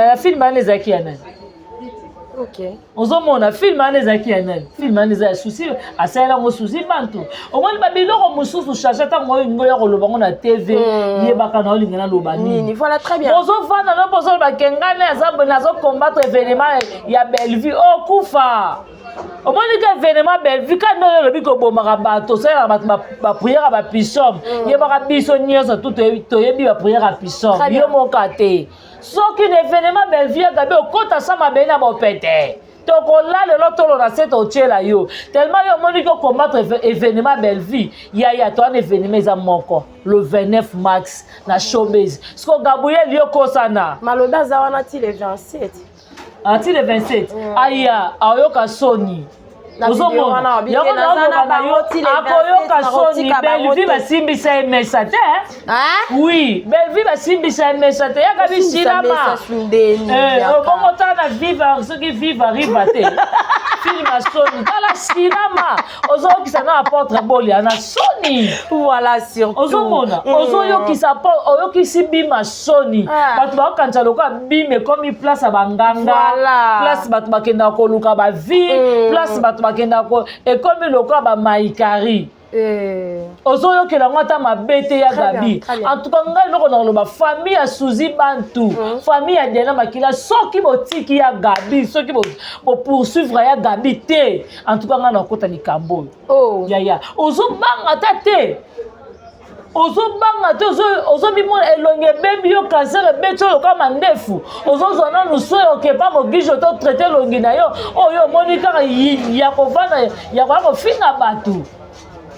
ezaki ya nani
OK
ozomona film ezaki ya nani film eza Suzy asala ngo Suzy Bantu omoni babiloko mususu chacha tango ngo ya koloba ngo na TV yebaka na olinga na loba nini
voilà très bien
ozofana no poso bakengane azabona zo combattre événement ya Belle-Vie kufa omoni ka événement Belle-Vie quand on lobi ko bomaka bato sala ba prière ba pissom yebaka biso nyonso tout toyebi ba prière ba pissom yo mokate soki na événement Belle-Vie gabe okota sama bena ba pete tokola le lotolo na set ochela yo tellement yo moni ko combattre événement Belle-Vie ya to un événement za moko le 29 mars na showbiz sko Gabriel yo kosana
maloba za wana ti le 27
ati le 27 aya ayoka soni ozomona akoyoka soni Belle-Vie basimbisa emesa te oui Belle-Vie basimbisa emesa te yaka bisilama obongo tala vivre soki vivre arrive te film a soni tala silama ozokisa na apôtre bolia na soni
voilà surtout
ozomona ozoyokisa oyokisi bima soni bato bakokanisa lokola bime komi place ya banganga place bato bakenda koluka bavie place bato bakenda ko ekomi lokola bamaikari ozoyokela ngo ata mabe te ya Gabi. En tout cas ngai eloko nakoloba famille ya Suzy Bantu, famille ya Diana Makila, soki botiki ya Gabi, soki bopoursuivre ya Gabi te, en tout cas ngai nakota likambo yaya ozobanga ta te, ozobanga te, ozobimona elonge ebebi yo cancer ebeti oyo kama ndefu, ozozwa nanu so okepa mogijo to traite elongi na yo oyo omoni kaka ya kovanda ya kofinga bato.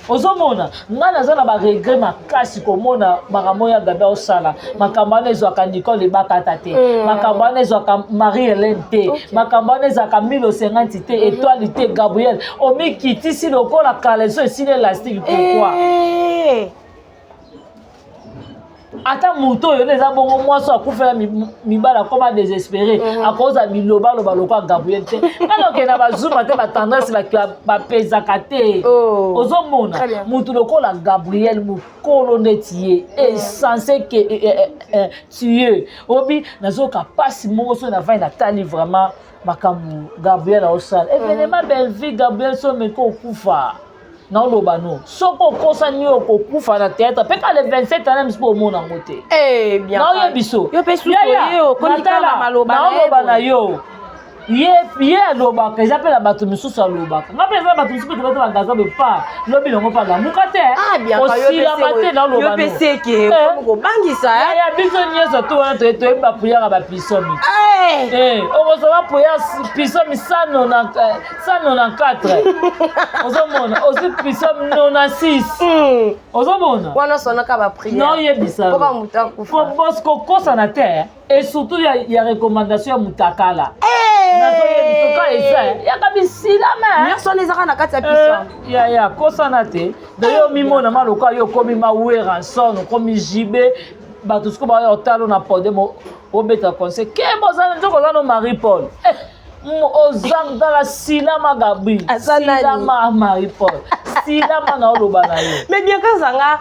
Ozomona nga naza na baregret makasi komona makambo ya Gabi osala makambo wana ezwaka Nicole Bakata te, makambo wana ezwaka Marie-Hélène te, makambo wana ezwaka 1050 te, Étoile te, Gabriel omikitisi lokola kaleso esili élastique. Pourquoi? Ata moto oyo eza bongo mwasi akufela mibala koma désespéré akoza biloba lokola Gabriel te kaloke na bazuma te batendresse bapezaka te. Ozomona moto lokola Gabriel mokolo neti ye esensé ke tuye obi nazoka pasi moko so navai natali vraiment makambo Gabriel aosala événement belle vie Gabriel so meko okufa na oloba no soko kosa ni okokufa na théâtre pe ka le 27 ans mpo omona ngote
bien
na oyebiso
yo pe suso yo konikala
maloba na yo ye alobaka eza mpe na bato misusu alobaka nga mpe eza bato misusu mpe bato bagaza be pa lobi longo mpa lamuka te osilama te na oloba ya biso nyonso to wana toyeba puyaka bapisomi okozala puya pisomi 194 ozomona osi pisomi 96 ozomona
wana sonaka bapriere
naoyebisa bosko kosana te et surtout ya recommandation ya mutakala nazoyebisoka eza yakabisilama
nyonso ezaka na kati ya piso
ya kosana te dayo mimona maloka yo komi mawera son komi jibe bato siko baya otalo na podium obeta conseil ke bozana nzoko zano Marie Paul ozang dala silama Gabi silama Marie Paul silama na oloba na yo.
Mais bien kazanga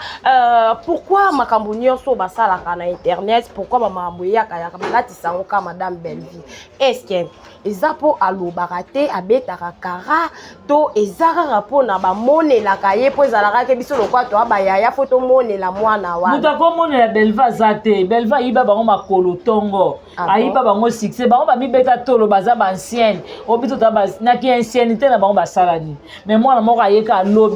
pourquoi makambo nyonso basalaka na internet, pourquoi makambo yaka balatisa ngo ka Madame Bellevie, est-ce que ezapo alobaka te abetaka kara to ezaka po na bamonelaka ye po ezalaka ke biso lokwa to abayaya fo to monela mwana wana
muta ko monela Belva zate Belva iba bango makolo tongo ayiba bango succès bango ba mibeta tolo baza ba ancienne obito ta ba na ki ancienneté na bango basalani mais mwana moko ayeka lobi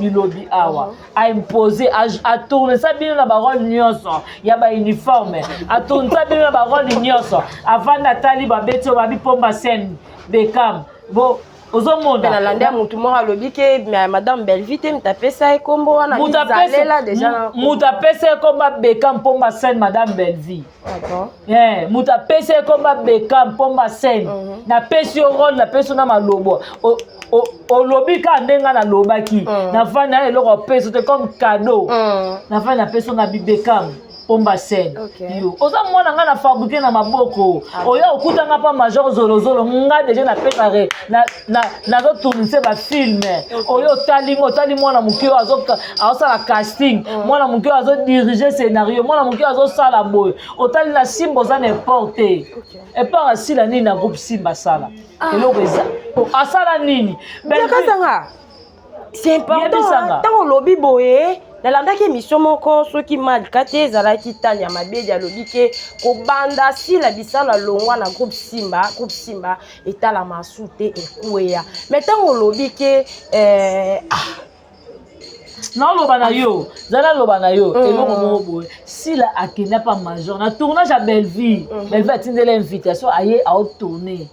awa a imposer a tourner ça bien na ba rôle nyonso ya ba uniforme a tourner ça bien na ba rôle nyonso avant Nathalie ba beto ba bi pomba scène Beckham bo ozomona
na landa mutu moko alobi ke Madame Bellevie te mutapesa ekombo wana izalela déjà
mutapesa ekomba Beckham pomba scène Madame Bellevie mutapesa ekomba Beckham pomba scène na pesi yo rôle na pesi na malobo olobi ka ndenga na lobaki na fana eloko peso te comme cadeau na fana peso na Beckham pomba scène yo oza mwana nga na fabriquer na maboko oya okutanga pa major zolozolo nga déjà na préparé na zo tourner ba film oyo tali mwana mukio azosala casting mwana mukio azo diriger scénario mwana mukio azosala boy otali na simbo za n'importe et par asila nini na groupe Simba sala eloko eza asala nini
bekazanga c'est important tant lobby boye nalandaki émission moko soki malika te ezalaki tanya mabedi alobi ke kobanda sila bisala longwa na groupe Simba etala masu te ekweya mais ntango olobi ke
naoloba na yo zala loba na yo eloko moko boye sila akenda pa major na tournage ya Bellevie atindela invitation aye aotourne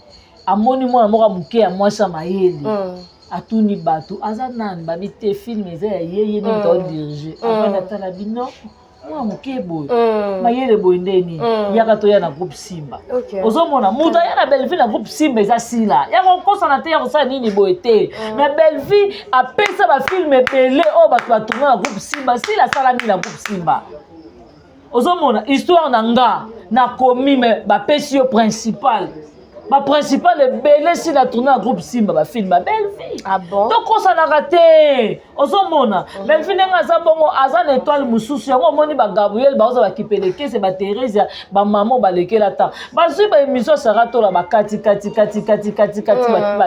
amoni mwana moko muke ya mwasi ya mayele atuni bato aza nani babi te film eza ya yeye nini to diriger afin atala bino mwa muke boye mayele boye ndeni yaka toya na groupe Simba ozomona mutu aya na Bellevie na groupe Simba eza sila yako kosana te yako sala nini boye te mais Bellevie apesa ba film ebele oyo bato batourna na groupe Simba sila asala nini na groupe Simba ozomona histoire na nga na komi me bapesi yo principal Ma principale belé si la tourné en groupe Simba ba film ba belle vie.
Ah bon?
Donc on s'en a raté. Ozomona. Belle vie nga za bongo azan étoile mususu yango moni ba Gabriel ba oza ba kipeleke c'est ba Thérèse ba maman ba lekela ta. Ba zui ba émission sera to la ba kati ba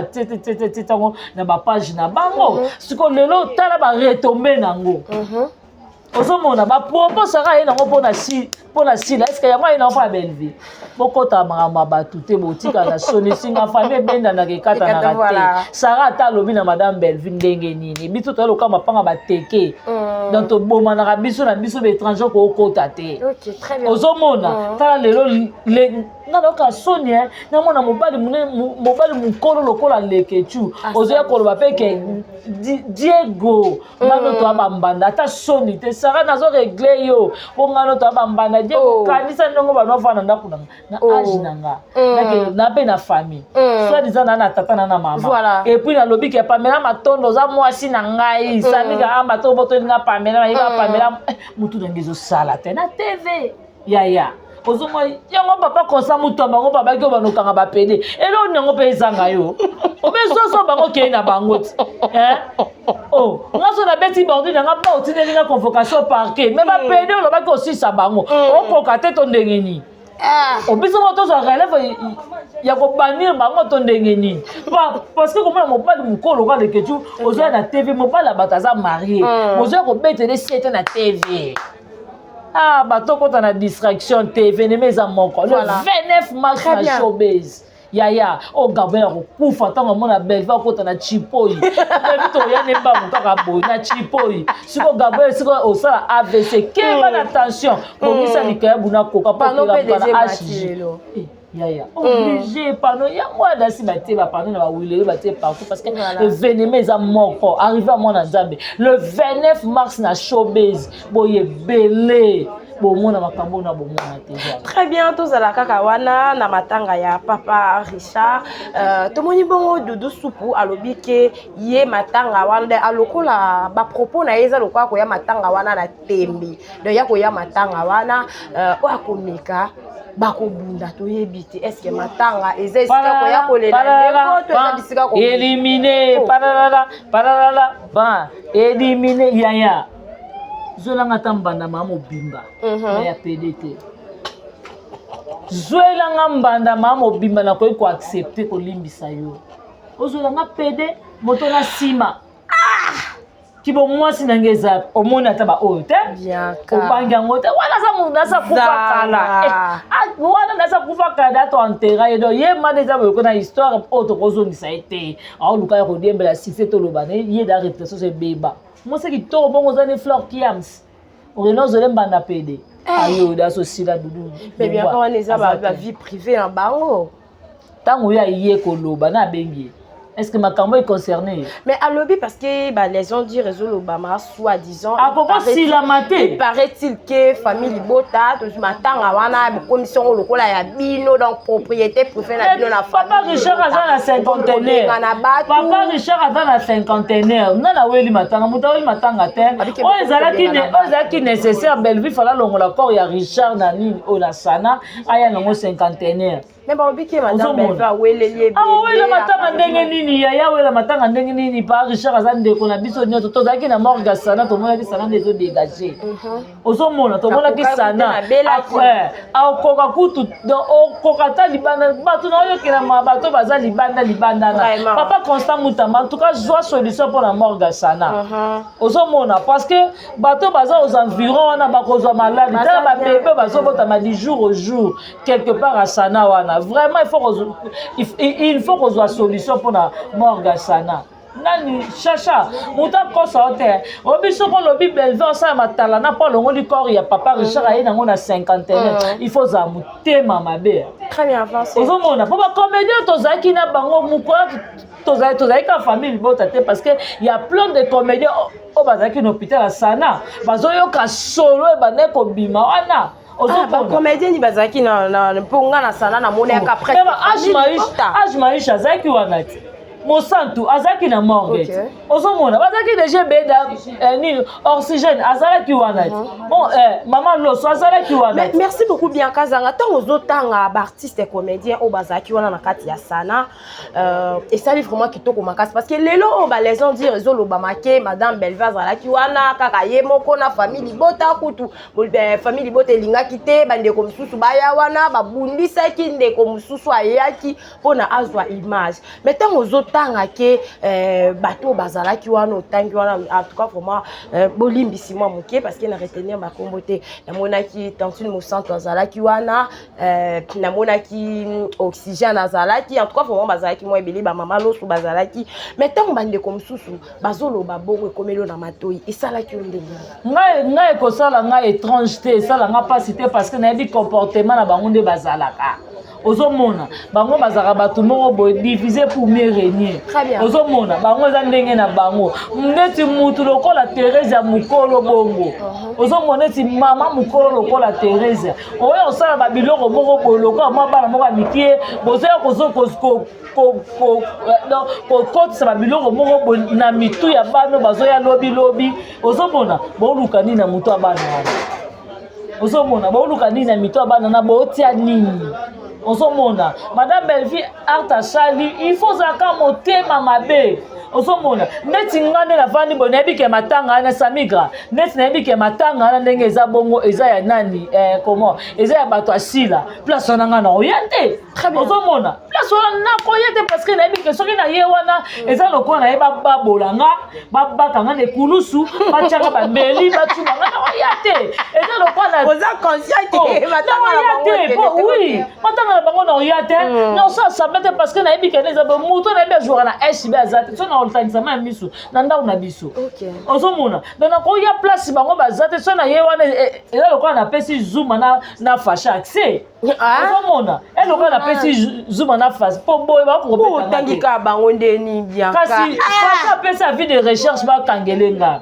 tete tango na ba page na bango. Siko lelo tala ba retomber nango. Ozomona ba propos sera ina ngo pona si est-ce que yango ina pas belle vie. Bokota mama batu te botika na soni singa famille benda na kekata na raté Sarah ta lobi na madame Belleville ndenge nini biso to loka mapanga bateke donc to boma na biso be étranger ko kota te.
OK, très bien.
Ozomona ta lelo le na loka soni na mona mobali mukolo lokola lekechu ozoya ko loba peke Diego ngano to abambanda ta soni te Sarah nazo régler yo ko ngano to abambanda Diego kanisa ndongo bano fana ndakuna na âge nanga na pe na famille soit disant na tata na maman
voilà.
Et puis na lobi ke Pamela matondo za mwasi na ngai samika amba to boto nga Pamela Pamela mutu ngezo sala te na TV ya ozomo yango papa konsa mutu bango papa ki banokanga ba pede elo nango pe ezanga yo obezoso bango ke na bango ti ngaso na beti bordi nanga ba otineli na convocation parquet mais ba pede lo ba ko sisa bango okoka te to ndenge ni obiso moto za relève ya ko banir bango to ndenge ni parce que comme mobali mukolo ka leketu ozoya na TV mobali bataza marié ozoya ko betele siete na TV bato kota na distraction TV ne meza moko le 29 mars na showbiz yaya Gabriel ko kufa tango mona Belleville kota na Chipoi Belleville ya ne ba mutaka boy na Chipoi siko Gabriel siko osala AVC keba na tension komisa likaya buna koka pa na HG yaya obligé pano ya moi dasi baté ba pano na ba wile baté partout parce que le veneme za moko arrivé à mon Nzambe le 29 mars na showbiz boye belé bomona makambo na bomona te.
Très bien, tozala kaka wana na matanga ya papa Richard tomoni bongo Doudou Supu alobi ke ye matanga wana alokola ba propos na yeza lokwa ko ya matanga wana na tembi donc ya ko ya matanga wana o akomeka bakobunda toyebite est-ce que matanga eza esika ko ya kolela ndeko to eza bisika ko
éliminer paralala ba éliminer yaya Zolanga tambanda mamo bimba ya PDT Zolanga mbanda mamo bimba na ko accepter ko limbisa yo Ozolanga PD moto na sima kibo mwasi nangeza omona taba ote obanga ngote wana sa kufa kala wana nasa kufa kala to antera yedo ye maneza ko na histoire auto kozongisa ete aoluka ko diembela succès to lobane ye da répression se beba moi c'est qui to bongo zane fleur kiams Renault zole mbanda PD ayo da sosila dudu
mais bien quand on est ça ba vie privée en bango
tango ya ye ko loba na bengi. Est-ce que Makambo est concerné?
Mais à lobby parce que les gens disent réseau l'Obama soi-disant.
Ah pourquoi s'il a maté?
Il paraît-il que famille Libota, tout matin à la commission lokola ya bino donc propriété privée na bino na
Papa Richard a dans la cinquantenaire. Papa Richard a dans la cinquantenaire. Non la weli matanga mutawi matanga te. O ezalaki nécessaire Belleville fala longo la corps ya Richard na nini o la sana aya longo cinquantenaire.
Mais bon biki madame Belleville welelié.
Ah wela matanga ndenge nini ya wela matanga ndenge nini pa Richard azande ko na biso nyoto tozaki na morga sana to mona ki sana ndezo dégager. Ozomona to mona ki sana après akoka kutu okoka ta libanda bato na yo kila mabato baza libanda na papa Constant Mutamba en tout cas joie solution pour la morga sana. Ozomona parce que bato baza aux environs na bakozwa malade ta ba bébé bazo bota ma du jour au jour quelque part à sana wana vraiment il faut qu'on soit solution pour la morga sana nani chacha muta kosa hote obiso ko lobi Belleville ça matala na pas longo du corps ya papa Richard aye nango na 50aine il faut za mutema mabe
très bien avancé
ozomona pour ba comédien tozaki na bango mukola tozaki ka famille bota te parce que il y a plein de comédiens au bazaki na hôpital à sana bazoyo ka solo ba ne ko bima wana
ba comédien ni bazaki na ponga na sana na mona ka après
age maisha azaki wana ti mosantu azalaki na morgue ozomona bazalaki déjà beda nini oxygène azalaki wana bon maman loso azalaki wana.
Merci beaucoup bien Kazanga tant ozotanga baartiste et comédien au bazalaki wana na kati ya sana et ça livre vraiment kitoko makasi parce que lelo ba les gens dire ezoloba make madame Bellevue azalaki wana kaka ye moko na famille libota kutu famille libota elingaki te bandeko mosusu baya wana babundisaki ndeko mosusu ayaki mpona azwa image mais ntango ozotanga ke bato bazalaki wana otangi wana en tout cas vraiment bolimbisi mwa moke parce que na retenir bakombo te namonaki Tantine Mosantu azalaki wana namonaki Oxygène azalaki en tout cas vraiment bazalaki mwa ebele bamama loso bazalaki mais ntango bandeko mosusu bazoloba bongo ekomeli na matoi esalaki yo ndenge
ngai ekosala ngai étrange te esalanga mpasi te parce que nayebi comportement na bango nde bazalaka ozomona bango bazalaka bato moko boye divisé pour mieux régner ozomona bango eza ndenge na bango neti mutu lokola Thérèse ya mokolo bongo ozomona neti mama mokolo lokola Thérèse oyo osala babiloko moko boye lokola mwa bana moko ya mikie bozoya kokotisa babiloko moko boye na mitu ya bano bazoya lobi ozomona booluka nini na motu ya bana wana ozomona booluka nini na mitu ya bana na bootia nini ozomona madame Bellevue art achali il faut zaka motema mabe ozomona neti ngane na vandi bo nayebi ke matanga na samigra neti nayebi ke matanga na ndenge eza bongo eza ya nani comment eza ya bato asila place wana ngana oyate ozomona place wana na koyate parce que nayebi ke soki na ye wana eza lokola na ye babolanga babakanga ne kulusu batiaka bambeli batubanga na oyate eza lokola na
oza conscient ke matanga na
bango oui matanga na bango na oyate na ça sabete parce que nayebi ke neza bo muto na be jouer na SB azate so na oltanisa ma misu na ndau na biso ozomona donc koya place bango bazate so na ye wana eza lokola na pesi zuma na fasha accès ozomona lokola na pesi zuma na face po boye ba ko
beta tangika bango ndeni bien
kasi fasha pesa vie de recherche ba kangelenga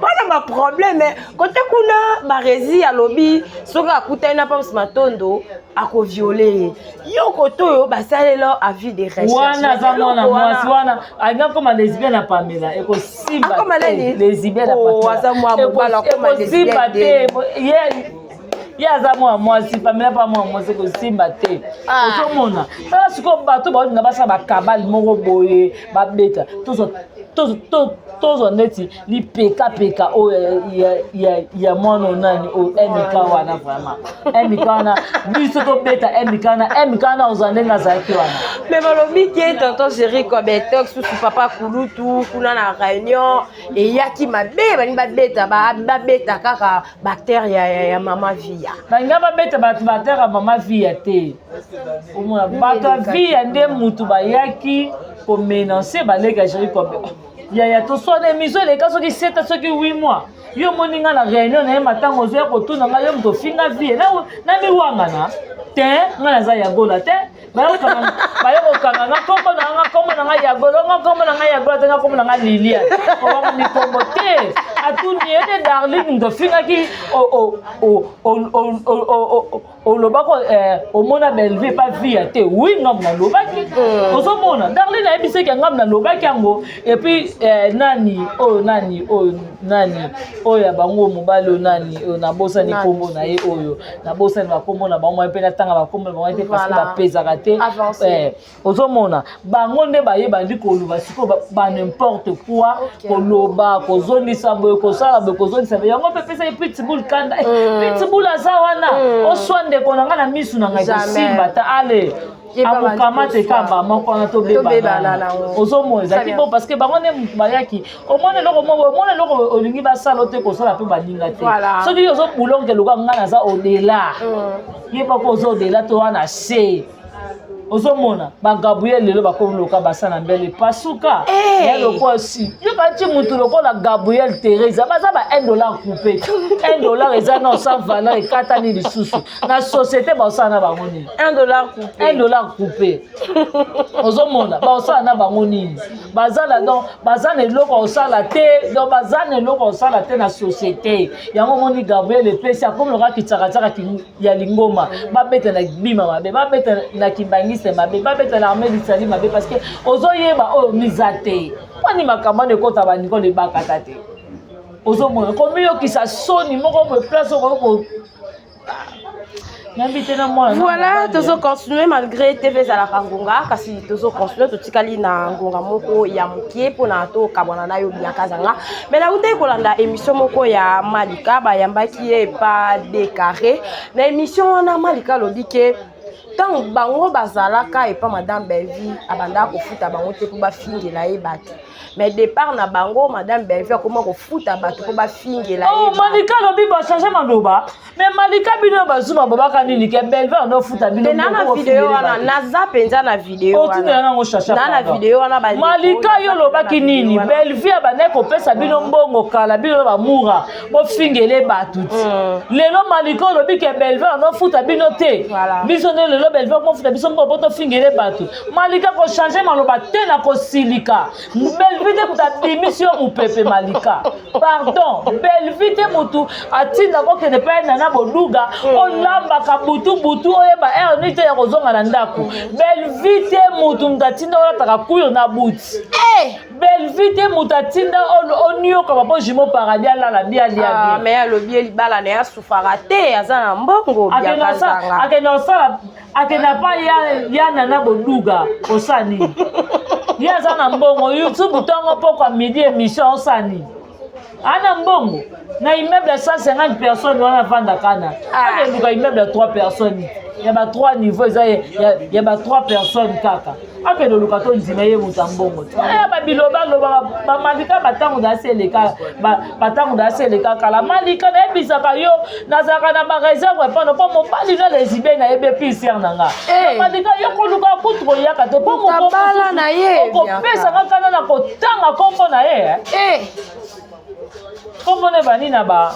bana ma problème côté kuna barezi ya lobby soka akutana na pams matondo ako violer yo koto yo basalelo avis de recherche
wana za mwana mwasi wana anga koma lesbienne na Pamela eko simba lesbienne na Pamela eko simba te yaza mwasi Pamela pa mwasi eko simba te ozomona tala siko bato ba na basa bakabali moko boye babeta tozo neti li peka o ya mono nani o emika wana vraiment emika wana biso to beta emika na ozandenga zaki wana
mais balobi ke tonton chéri ko betok sous papa kulutu kuna na réunion et yaki mabe bani babeta kaka bactérie ya mama via
banga babeta bactérie ya mama via te omona bato via nde mutu bayaki ko menacer balega chéri ko ya to so na émission les cas soki 7 soki 8 mois yo moninga na réunion na matango zo ko tuna nga yo mto finga vie na miwanga na te nga za ya gola te bayo kanga nga kombo na nga ya gola nga kombo na nga ya gola te nga kombo na nga lilia o ni kombo te atuni ede darling mto finga ki o lobako o mona Bellevue pas vie te oui ngam na lobaki ozomona darling na ebise ke ngam na lobaki yango et puis nani oya bango mobalo nani na bosa ni kombo na ye oyo na bosa ni bakombo na bango pe na tanga bakombo na bango te parce que ba pezaka te ozomona bango nde ba yeba ndi koluba siko ba n'importe quoi koloba kozondisa boye kosala boye kozondisa yango pe pesa pitbull kanda pitbull azawana oswande konanga na misu na ngai kosimba ta ale amukamate kamba moko na to beba ozomona zaki bon parce que bango ne bayaki omone loko olingi basala te kosala pe baninga te soki yozo bulonge loka ngana za odela yeba ko zo odela to wana se ozomona ba Gabriel lelo bakoloka basana mbele pasuka ya loko si yo kanti mutu lokola Gabriel Thérèse baza ba $1 coupé $1 eza na sans valeur ekatani lisusu na société ba osana bango nini $1 coupé ozomona ba osana na bango nini bazala donc bazana eloko osala te donc bazana eloko osala te na société yango moni Gabriel epesi akomi loka kitsaka ya lingoma babeta na bima mabe babeta na kimbangi artiste mabe babeta l'armée d'Italie mabe parce que ozoyeba oyo mizate wani makambo ne kota ba Nicole ebakata te ozomona komi yokisa soni moko me place oko
voilà, tozo continuer malgré TV za la Kangunga kasi tozo continuer totikali na ngonga moko ya mukie pona to kabona na yo biaka zanga mais na utai kolanda émission moko ya Malika ba yambaki e pas décarré na émission wana Malika lobike tant bango bazalaka et pas madame Belvi abanda ko futa bango te pour ba fingela e bato mais départ na bango madame Belvi comment ko futa bato pour ba fingela e
oh Malika lobi ba changer maloba mais Malika bino bazuma babaka nini ke Belvi on futa bino
na vidéo wana na zapenza na vidéo
wana na
vidéo wana ba
Malika yo lobaki nini Belvi abanda ko pesa bino mbongo kala bino ba mura bo fingele bato lelo Malika lobi ke Belvi on futa bino te biso ne lelo Belvi ko futa biso mbongo to fingele bato Malika ko changer maloba te na ko silika Belvi te kuta démission ou pepe Malika pardon Belvi te mutu atinda ko kene pa na boduga olamba ka butu oyeba ernite ya kozonga na ndako Belvi te mutu mtatinda olataka kuyo na buti Belvi te mutu atinda onio ka bapo jimo paradis la bia lia
mais alobi libala na ya sufara te azana mbongo bia kazanga
akena pa ya na boduga osani ya zana mbongo YouTube tongo poko midi émission osani ana mbongo na immeuble 150 personnes wana vanda kana akenduka immeuble 3 personnes ya ba 3 niveaux ya ba 3 personnes kaka akenduka to ndima ye muta mbongo ba biloba ba Malika batango da seleka batango da seleka kala Malika na ebisaka yo nazaka na ba réserve pano po mo pali na les ibe na ebe pisier nanga Malika yo koluka kutro yaka te po mo
bala na ye
ko pesa kana na ko tanga kombo na ye kombo ne bani na ba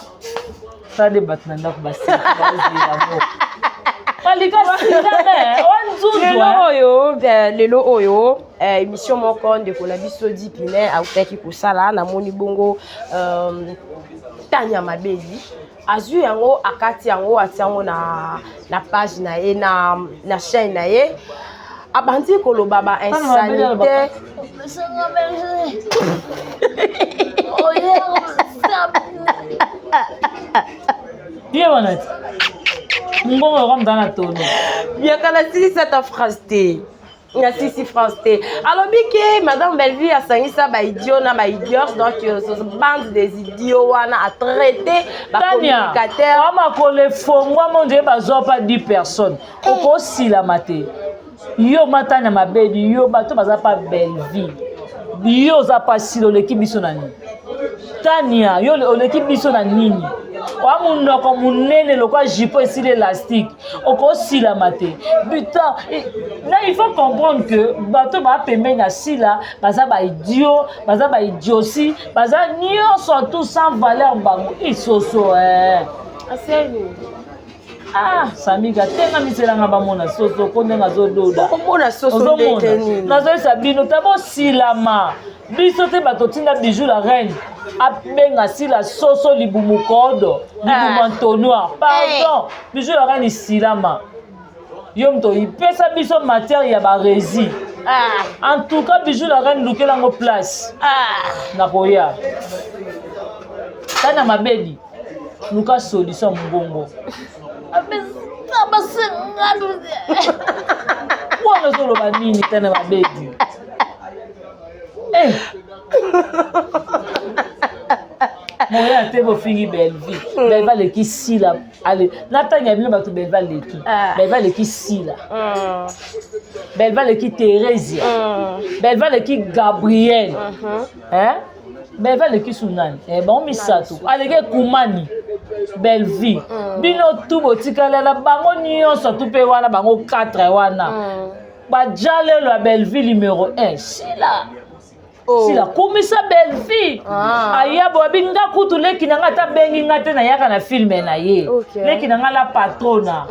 sade batnanda ko basi Malika sidame wanzuzu
lelo oyo émission moko ndeko na biso dipine autaki kosala na moni bongo Tanya Mabeli azu yango akati yango atiango na page na ye na chaîne na ye abandi koloba ba insanité
Bien honnête. Mbongo comme dans la tonne.
Bien kana si cette phrase té. Ya si phrase té. Alors que madame Belvi a sangisa ba idiot na ba idiots donc ce bande des idiots wana a traité ba communicateur.
Ama ko le fongwa mon Dieu bazo pas 10 personnes. Oko si la maté. Yo matana Mabeli yo bato baza pas Belvi. Yo za pas si l'équipe biso nani. Tania yo l'équipe biso na nini. Wa munoko munene lokwa jipo esi l'élastique oko sila maté putain là il faut comprendre que bato ba pembe na sila baza ba idiot baza ba idiotie baza nyonso tout sans valeur bango isoso
aseni
Samiga tenga miselanga bamona soso kondenga zododa
omona soso ndeke nini
nazo sabino tabo silama biso te bato tinda bijou la reine abenga sila soso libumukodo libumantonoir pardon bijou la reine silama yo mto ipesa biso matière ya baresi en tout cas bijou la reine lukelango place na koya Tanya Mabeli luka solution mbongo wana zoloba nini Tanya Mabeli moya te bofingi Belvi Belva leki sila ale natanya bino bato Belva leki sila Belva leki Thérèse Belva leki Gabriel Belva leki Sunani bon misato aleke Kumani Belvi bino tu botikala la bango nyonso tu pe wana bango 4 wana bajale la Belvi numéro 1 sila sila komisa Belvi ayabo binga kutu leki nanga ta bengi ngate na yaka na filme na ye leki nanga la patrona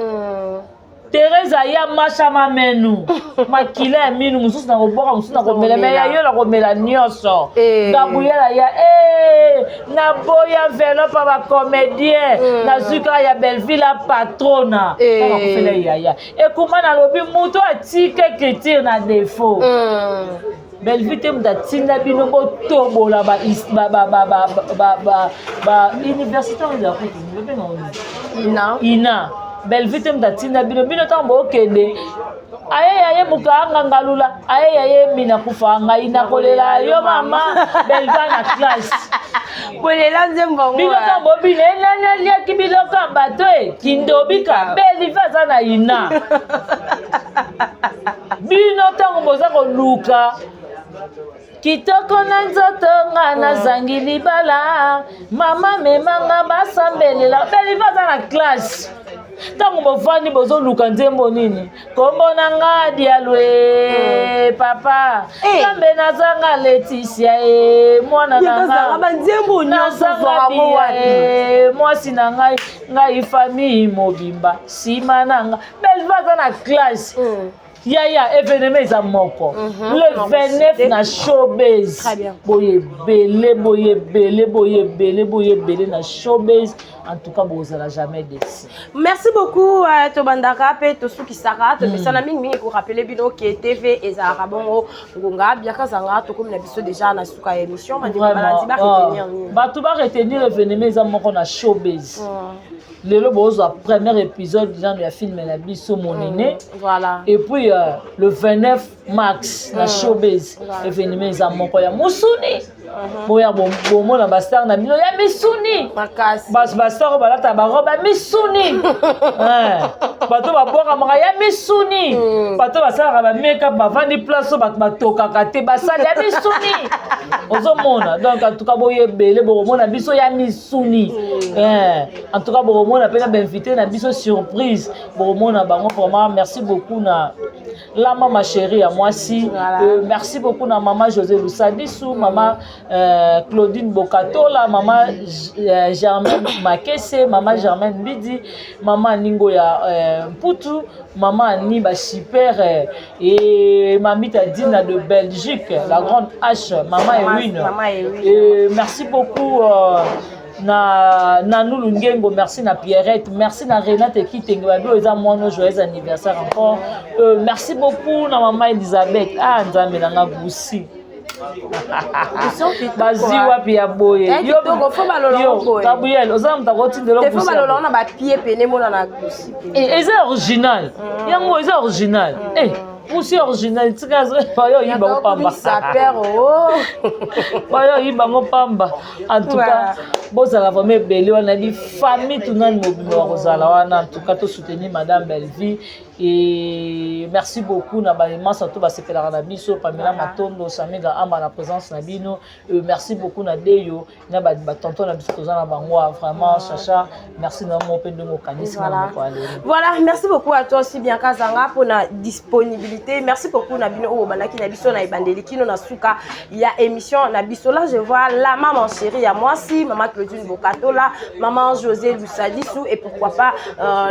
Teresa ya macha mamenu makila minu mususu na koboka mususu na komela me ya yo na komela nyonso Gabriela ya na boya velo pa ba comédien na zuka ya Belleville patrona na kofela ya ekuma na lobi muto atike critique na défaut Belleville te mudatinda bino botobola ba université ya ina Belleville te mudatinda bino tambo okende aye mukanga ngalula aye mina kufanga ina kolela yo mama Belleville na classe
kolela nzembo
bino tambo bino lia kibiloko bato kindobika Belleville za na ina bino tango boza koluka kitoko na nzoto nga nazangi libala mama memanga basambelela Belleville za na classe tango bofandi bozoluka nzembo nini kombo na nga dialwe papa kambe nazanga Leticia mwana na nga nazanga mwasi na ngai famille mobimba sima na nga Belleville za na classe Yaya événement za moko le 29 na showbiz boye belé na showbiz en tout cas bozala jamais déçu.
Merci beaucoup to bandaka pe to suki saka to misana mingi ko rappeler bino que TV ezara bongo ngonga biaka zanga to comme na biso déjà na suka émission ba balandi ba retenir ni
ba to ba retenir événement za moko na showbiz. Lelo bozo premier épisode dans le film la biso monene
voilà
et puis le 29 mars na showbiz événement za moko ya musuni boya bomo na bastar na bino ya misuni
makasi
bastar balata ba roba misuni bato baboka maka ya misuni bato basala ba make up bavandi place bato batoka kate basali ya misuni ozomona donc en tout cas boye belé bomona biso ya misuni en tout cas bomona pe na invité na biso surprise bomona bango vraiment merci beaucoup na Lama ma chérie à moi si merci beaucoup na maman José Lusadisu maman Claudine Bokatola maman Germaine Makese maman Germaine Bidi maman Ningo ya Mputu maman Niba Super et mamita Dina de Belgique la grande H maman Ewine et merci beaucoup na Nanou Ngengo, merci na Pierrette, merci na Renate Kitengwado, ils ont mon joyeux anniversaire encore. Merci beaucoup na maman Elisabeth, nzambe na Goussi. Bazi wapi ya boye.
Yo fo balolo
Gabriel, ozam ta kotindelo
Goussi. Fo balolo na ba pied pene mona na Goussi.
Et c'est original. Yango c'est original. Aussi original, tu sais, yo yiba pamba. Yo yiba pamba. En tout cas, bozala vraiment belle, on a dit famille tout nan mobilo rozala wana en tout cas to soutenir madame Belleville et merci beaucoup na ba immense to ba sepela na biso Pamela Matondo Samiga amba na présence na bino merci beaucoup na Deyo na ba tonton na biso tozana bango vraiment Chacha merci na mo pendo mo kanisi na ko aller.
Voilà, merci beaucoup à toi aussi bien Kazanga pour la disponibilité. Merci beaucoup na bino o banaki na biso na ibandeli kino na suka ya émission na biso là je vois la maman chérie à moi si maman Claudine Bokatola, maman José Lusadisu et pourquoi pas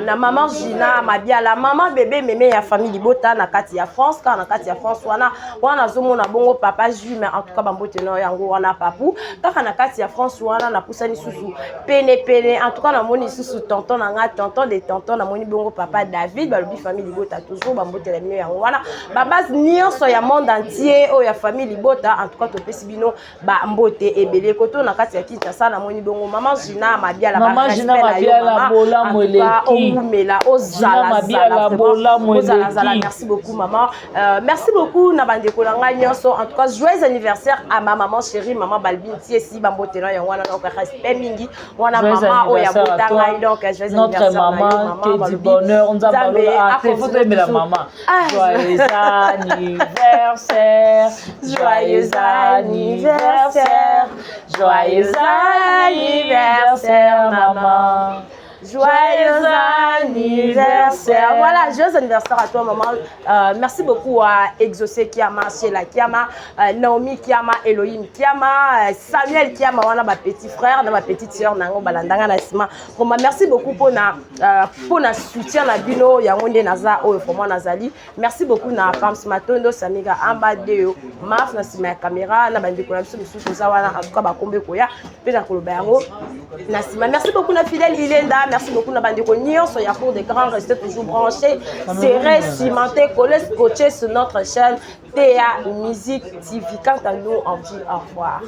na maman Gina Mabia la maman bébé mémé ya famille Libota na kati ya France quand na kati ya France wana zomo na bongo papa Jules mais en tout cas bambote no yango wana papu kaka na kati ya France wana na pusani susu pene en tout cas na moni susu tonton na nga tonton de tonton na moni bongo papa David balobi famille Libota toujours bambote la mino yango wana babas nyonso ya monde entier o ya famille Libota en tout cas to pesi bino ba mbote ebele koto na kati ya Kinshasa na moni bongo maman Gina Mabia la
maman Gina Mabia la bola moleki
omela ozala merci beaucoup maman merci beaucoup na bandeko na ngai nyonso en tout cas joyeux anniversaire à ma maman chérie maman Balbine tiesi bambote na yango wana donc respect mingi wana maman o ya botanga donc joyeux
notre maman que du bonheur on a parlé à tes photos mais la maman joyeux anniversaire joyeux anniversaire joyeux anniversaire maman joyeux
anniversaire. Voilà, joyeux anniversaire à toi, maman. Merci beaucoup à Exaucé Kiama, Sheila Kiama, Naomi Kiama, Elohim Kiama, Samuel Kiama, wana ma petit frère, ma petite sœur, Nango Balandanga Nasima. Merci beaucoup pour na soutien na bino yangonde naza o vraiment nazali. Merci beaucoup na Pams Matondo, Samiga Ambadeo, Maf na sima caméra, na bandiko na biso mususu za wana en tout cas ba kombe koya, pe na koloba yango. Nasima. Merci beaucoup na fidèle Ilenda, merci beaucoup na bandiko nyonso ya cours des grands, restez toujours branchés, serrés, cimentés, collés, scotchés sur notre chaîne TA Musique TV. Quant à nous, on dit au revoir.